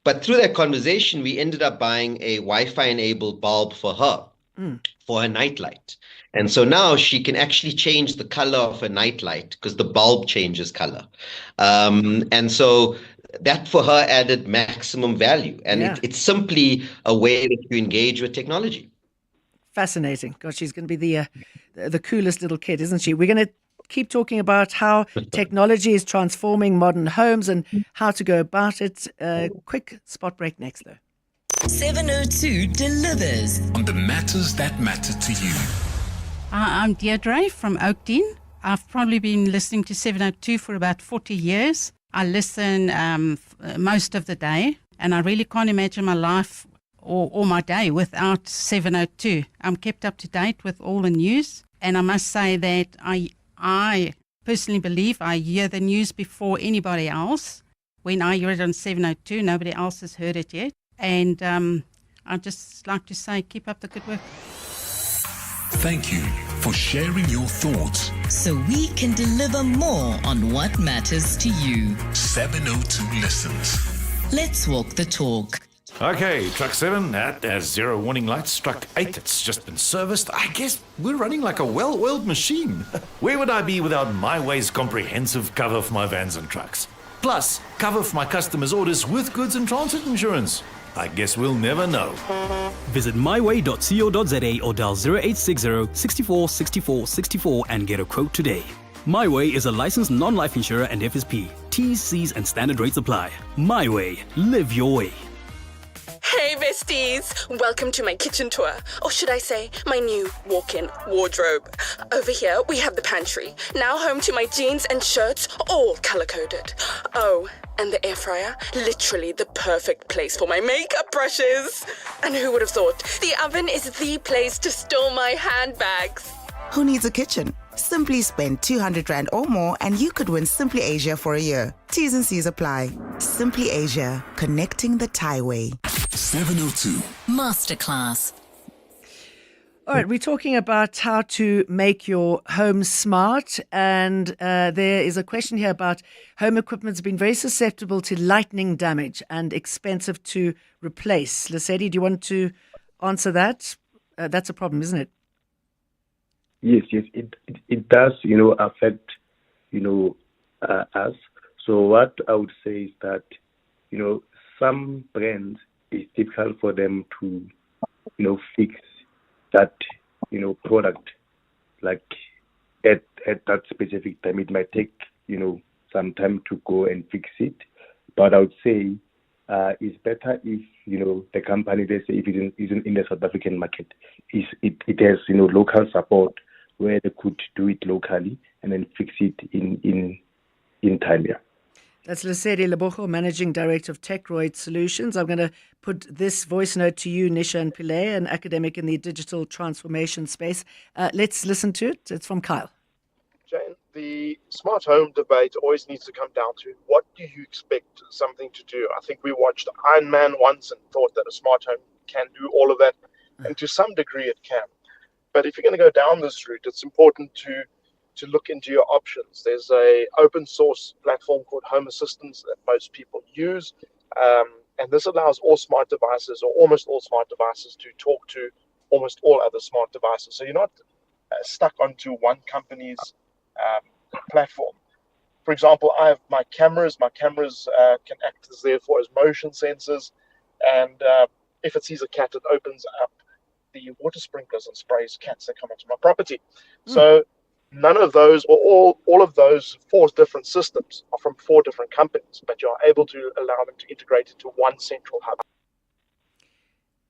But through that conversation, we ended up buying a Wi-Fi enabled bulb for her, for her nightlight. And so now she can actually change the color of her nightlight because the bulb changes color. And so that for her added maximum value. And it's simply a way that you engage with technology. Fascinating. God, she's going to be the coolest little kid, isn't she? We're going to keep talking about how technology is transforming modern homes and how to go about it. Quick spot break next, though. 702 delivers on the matters that matter to you. I'm Deirdre from Oakden. I've probably been listening to 702 for about 40 years. I listen most of the day, and I really can't imagine my life or my day without 702. I'm kept up to date with all the news, and I must say that I personally believe I hear the news before anybody else. When I hear it on 702, nobody else has heard it yet. And I'd just like to say, keep up the good work. Thank you for sharing your thoughts. So we can deliver more on what matters to you. 702 listens. Let's walk the talk. Okay, truck 7, that has 0 warning lights. Truck 8, it's just been serviced. I guess we're running like a well-oiled machine. Where would I be without MyWay's comprehensive cover for my vans and trucks? Plus, cover for my customers' orders with goods and transit insurance. I guess we'll never know. Visit myway.co.za or dial 0860 64 64 64 and get a quote today. MyWay is a licensed non-life insurer and FSP. T's, C's and standard rates apply. MyWay. Live your way. Hey, besties! Welcome to my kitchen tour, or should I say, my new walk-in wardrobe. Over here, we have the pantry, now home to my jeans and shirts, all color-coded. Oh, and the air fryer, literally the perfect place for my makeup brushes. And who would have thought? The oven is the place to store my handbags. Who needs a kitchen? Simply spend 200 Rand or more and you could win Simply Asia for a year. T's and C's apply. Simply Asia, connecting the Thai way. 702 Masterclass. All right, we're talking about how to make your home smart, and there is a question here about home equipment has been very susceptible to lightning damage and expensive to replace. Lesedi, do you want to answer that? That's a problem, isn't it? Yes, it does, affect, us. So what I would say is that, some brands, it's difficult for them to, fix that, product, like at that specific time. It might take, some time to go and fix it. But I would say it's better if, the company, let's say, if it isn't in the South African market, it has, local support where they could do it locally and then fix it in time, yeah. That's Relebogile, Managing Director of TechRoyd Solutions. I'm going to put this voice note to you, Nishan Pillay, an academic in the digital transformation space. Let's listen to it. It's from Kyle. Jane, the smart home debate always needs to come down to what do you expect something to do? I think we watched Iron Man once and thought that a smart home can do all of that, and to some degree it can. But if you're going to go down this route, it's important to look into your options. There's a open source platform called Home Assistant that most people use, and this allows all smart devices, or almost all smart devices, to talk to almost all other smart devices. So you're not stuck onto one company's platform. For example, I have my cameras. My cameras can act as therefore as motion sensors, and if it sees a cat, it opens up the water sprinklers and sprays cats that come onto my property. So none of those, or all of those 4 different systems are from 4 different companies, but you are able to allow them to integrate into one central hub.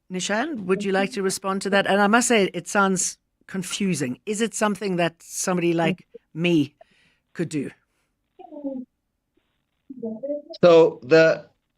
Nishan, would you like to respond to that? And I must say, it sounds confusing. Is it something that somebody like me could do? So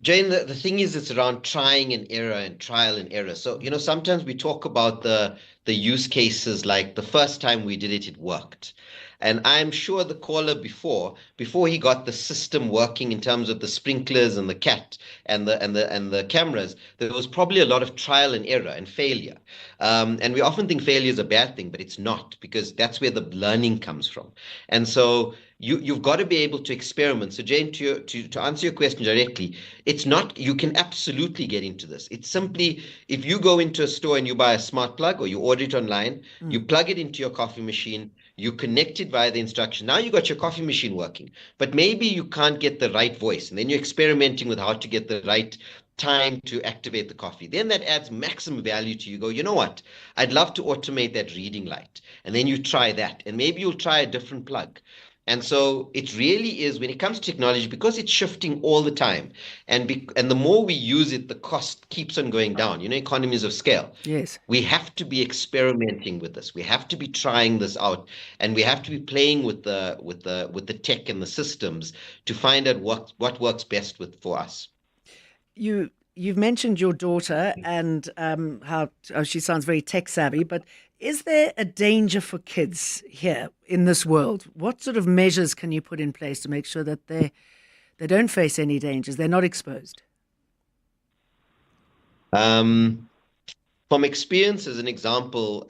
Jane, the thing is, it's around trying and error and trial and error. So, sometimes we talk about the use cases, like the first time we did it, it worked. And I'm sure the caller before he got the system working in terms of the sprinklers and the cat and the cameras, there was probably a lot of trial and error and failure. And we often think failure is a bad thing, but it's not, because that's where the learning comes from. And so you've got to be able to experiment. So Jane, to answer your question directly, it's not, you can absolutely get into this. It's simply, if you go into a store and you buy a smart plug, or you order it online, you plug it into your coffee machine, you connect it via the instruction. Now you got your coffee machine working, but maybe you can't get the right voice, and then you're experimenting with how to get the right time to activate the coffee. Then that adds maximum value to you. Go, you know what? I'd love to automate that reading light. And then you try that, and maybe you'll try a different plug. And so it really is, when it comes to technology, because it's shifting all the time, and the more we use it, the cost keeps on going down, economies of scale. Yes. We have to be experimenting with this. We have to be trying this out, and we have to be playing with the tech and the systems to find out what works best for us. You've mentioned your daughter and how she sounds very tech savvy, but is there a danger for kids here in this world? What sort of measures can you put in place to make sure that they don't face any dangers, they're not exposed? From experience, as an example,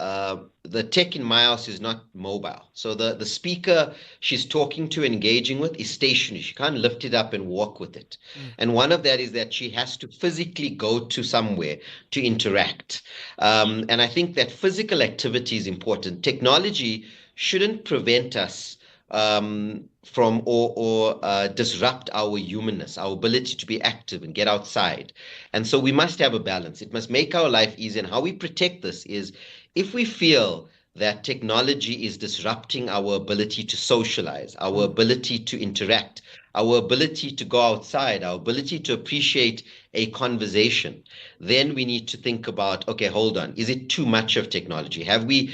the tech in my house is not mobile. So the speaker she's talking to, engaging with, is stationary. She can't lift it up and walk with it. And one of that is that she has to physically go to somewhere to interact. And I think that physical activity is important. Technology shouldn't prevent us from or disrupt our humanness, our ability to be active and get outside. And so we must have a balance. It must make our life easy. And how we protect this is, if we feel that technology is disrupting our ability to socialize, our ability to interact, our ability to go outside, our ability to appreciate a conversation, then we need to think about, okay, hold on, is it too much of technology? Have we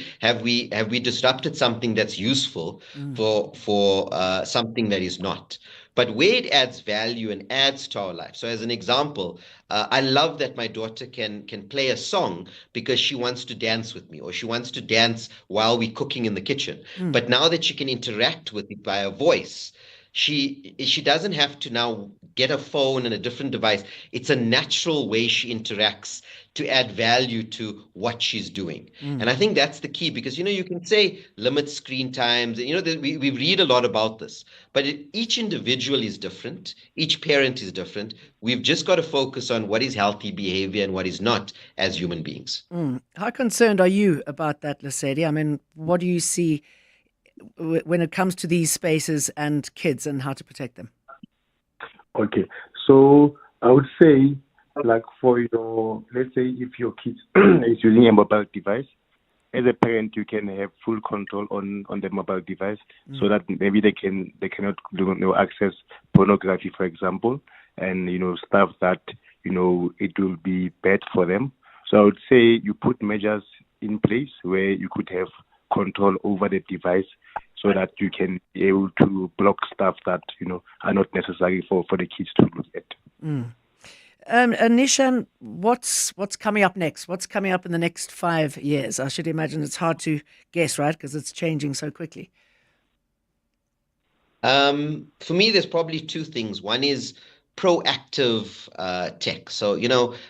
disrupted something that's useful for something that is not? But where it adds value and adds to our life. So as an example, I love that my daughter can play a song because she wants to dance with me, or she wants to dance while we're cooking in the kitchen. But now that she can interact with it via voice, she doesn't have to now get a phone and a different device. It's a natural way she interacts to add value to what she's doing. And I think that's the key, because you can say limit screen times, and we read a lot about this, but each individual is different, each parent is different. We've just got to focus on what is healthy behavior and what is not as human beings. How concerned are you about that, Lesedi? I mean, what do you see when it comes to these spaces and kids and how to protect them? Okay, so I would say, like for let's say if your kid is using a mobile device, as a parent, you can have full control on the mobile device, so that maybe they cannot access pornography, for example, and stuff that it will be bad for them. So I would say you put measures in place where you could have control over the device, so that you can be able to block stuff that are not necessary for the kids to look at. Nishan, what's coming up next? What's coming up in the next 5 years? I should imagine it's hard to guess, right? Because it's changing so quickly. For me, there's probably two things. One is proactive tech. So,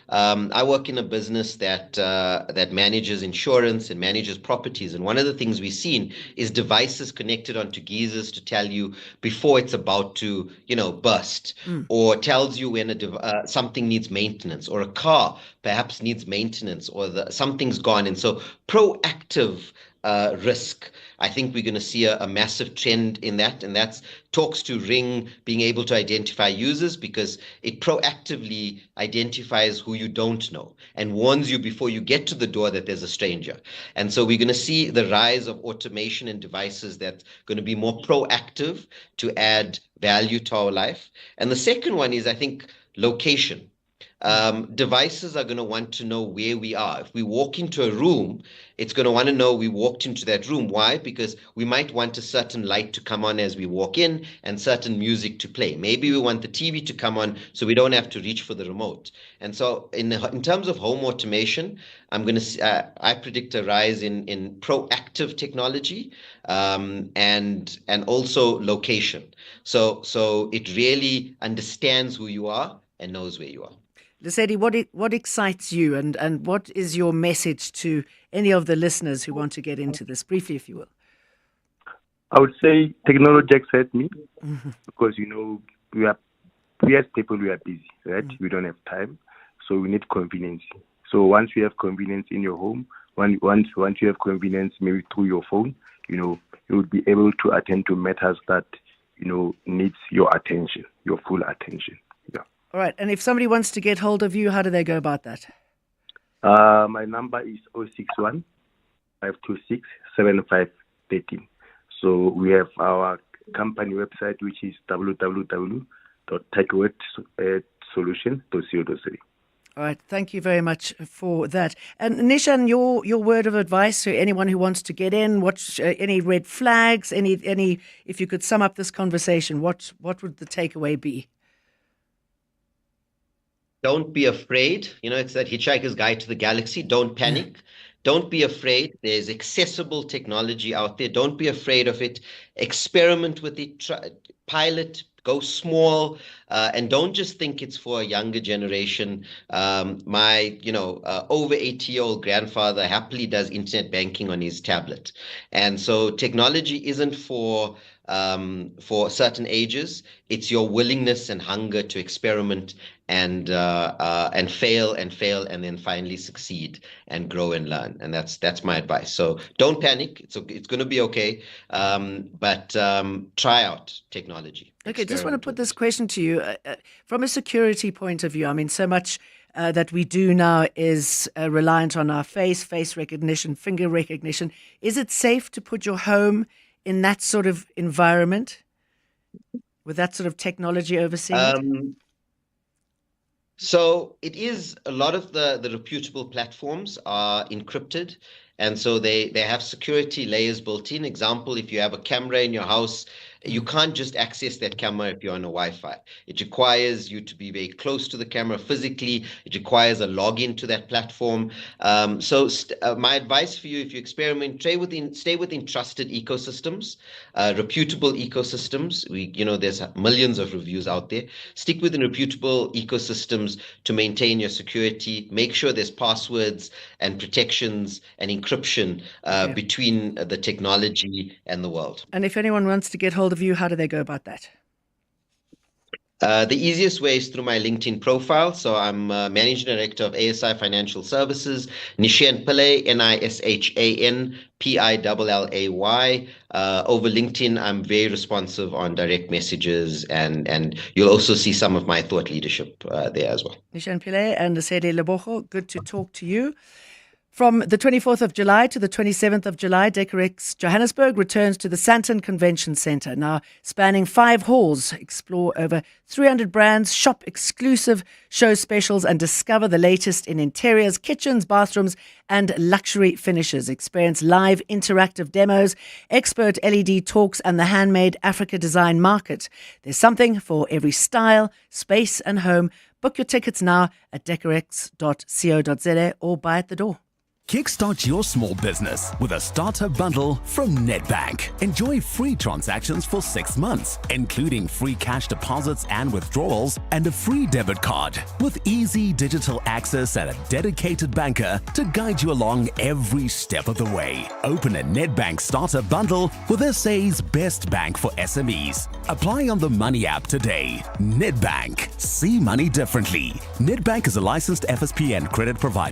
I work in a business that manages insurance and manages properties. And one of the things we've seen is devices connected onto geysers to tell you before it's about to, burst, or tells you when something needs maintenance, or a car perhaps needs maintenance, or something's gone. And so proactive risk. I think we're going to see a massive trend in that, and that's talks to Ring being able to identify users, because it proactively identifies who you don't know and warns you before you get to the door that there's a stranger. And so we're going to see the rise of automation and devices that's going to be more proactive to add value to our life. And the second one is, I think, location. Devices are going to want to know where we are. If we walk into a room, it's going to want to know we walked into that room. Why? Because we might want a certain light to come on as we walk in and certain music to play. Maybe we want the TV to come on so we don't have to reach for the remote. And so in terms of home automation, I predict a rise in proactive technology, and also location. So it really understands who you are and knows where you are. Lesedi, what excites you, and what is your message to any of the listeners who want to get into this? Briefly, if you will. I would say technology excites me because we as people, we are busy, right? We don't have time, so we need convenience. So once you have convenience in your home, once you have convenience maybe through your phone, you will be able to attend to matters that needs your attention, your full attention. All right. And if somebody wants to get hold of you, how do they go about that? My number is 061 526 7513. So we have our company website, which is www.techwordsolution.co.za. All right. Thank you very much for that. And Nishan, your word of advice to anyone who wants to get in, any red flags, any if you could sum up this conversation, what would the takeaway be? Don't be afraid. It's that Hitchhiker's Guide to the Galaxy. Don't panic. Don't be afraid. There's accessible technology out there. Don't be afraid of it. Experiment with it. Pilot. Go small, and don't just think it's for a younger generation. My, over 80-year-old grandfather happily does internet banking on his tablet, and so technology isn't for certain ages. It's your willingness and hunger to experiment and fail and then finally succeed and grow and learn. And that's my advice. So don't panic. It's going to be okay. But try out technology. Okay, just want to put this question to you. From a security point of view, I mean, so much that we do now is reliant on our face recognition, finger recognition. Is it safe to put your home in that sort of environment with that sort of technology overseeing it? So it is, a lot of the reputable platforms are encrypted, and so they have security layers built in. Example, if you have a camera in your house, you can't just access that camera if you're on a Wi-Fi. It requires you to be very close to the camera physically. It requires a login to that platform. My advice for you, if you experiment, stay within trusted ecosystems, reputable ecosystems. There's millions of reviews out there. Stick within reputable ecosystems to maintain your security. Make sure there's passwords and protections and encryption between the technology and the world. And if anyone wants to get hold of you, how do they go about that? The easiest way is through my LinkedIn profile. So I'm Managing Director of ASI Financial Services, Nishan Pillay, Nishan Pillay. Over LinkedIn, I'm very responsive on direct messages, and you'll also see some of my thought leadership there as well. Nishan Pillay and Relebogile, good to talk to you. From the 24th of July to the 27th of July, Decorex Johannesburg returns to the Sandton Convention Centre. Now, spanning 5 halls, explore over 300 brands, shop exclusive show specials, and discover the latest in interiors, kitchens, bathrooms, and luxury finishes. Experience live interactive demos, expert LED talks, and the handmade Africa design market. There's something for every style, space, and home. Book your tickets now at decorex.co.za or buy at the door. Kickstart your small business with a starter bundle from Nedbank. Enjoy free transactions for 6 months, including free cash deposits and withdrawals and a free debit card with easy digital access and a dedicated banker to guide you along every step of the way. Open a Nedbank starter bundle with SA's best bank for SMEs. Apply on the Money app today. Nedbank. See money differently. Nedbank is a licensed FSP and credit provider.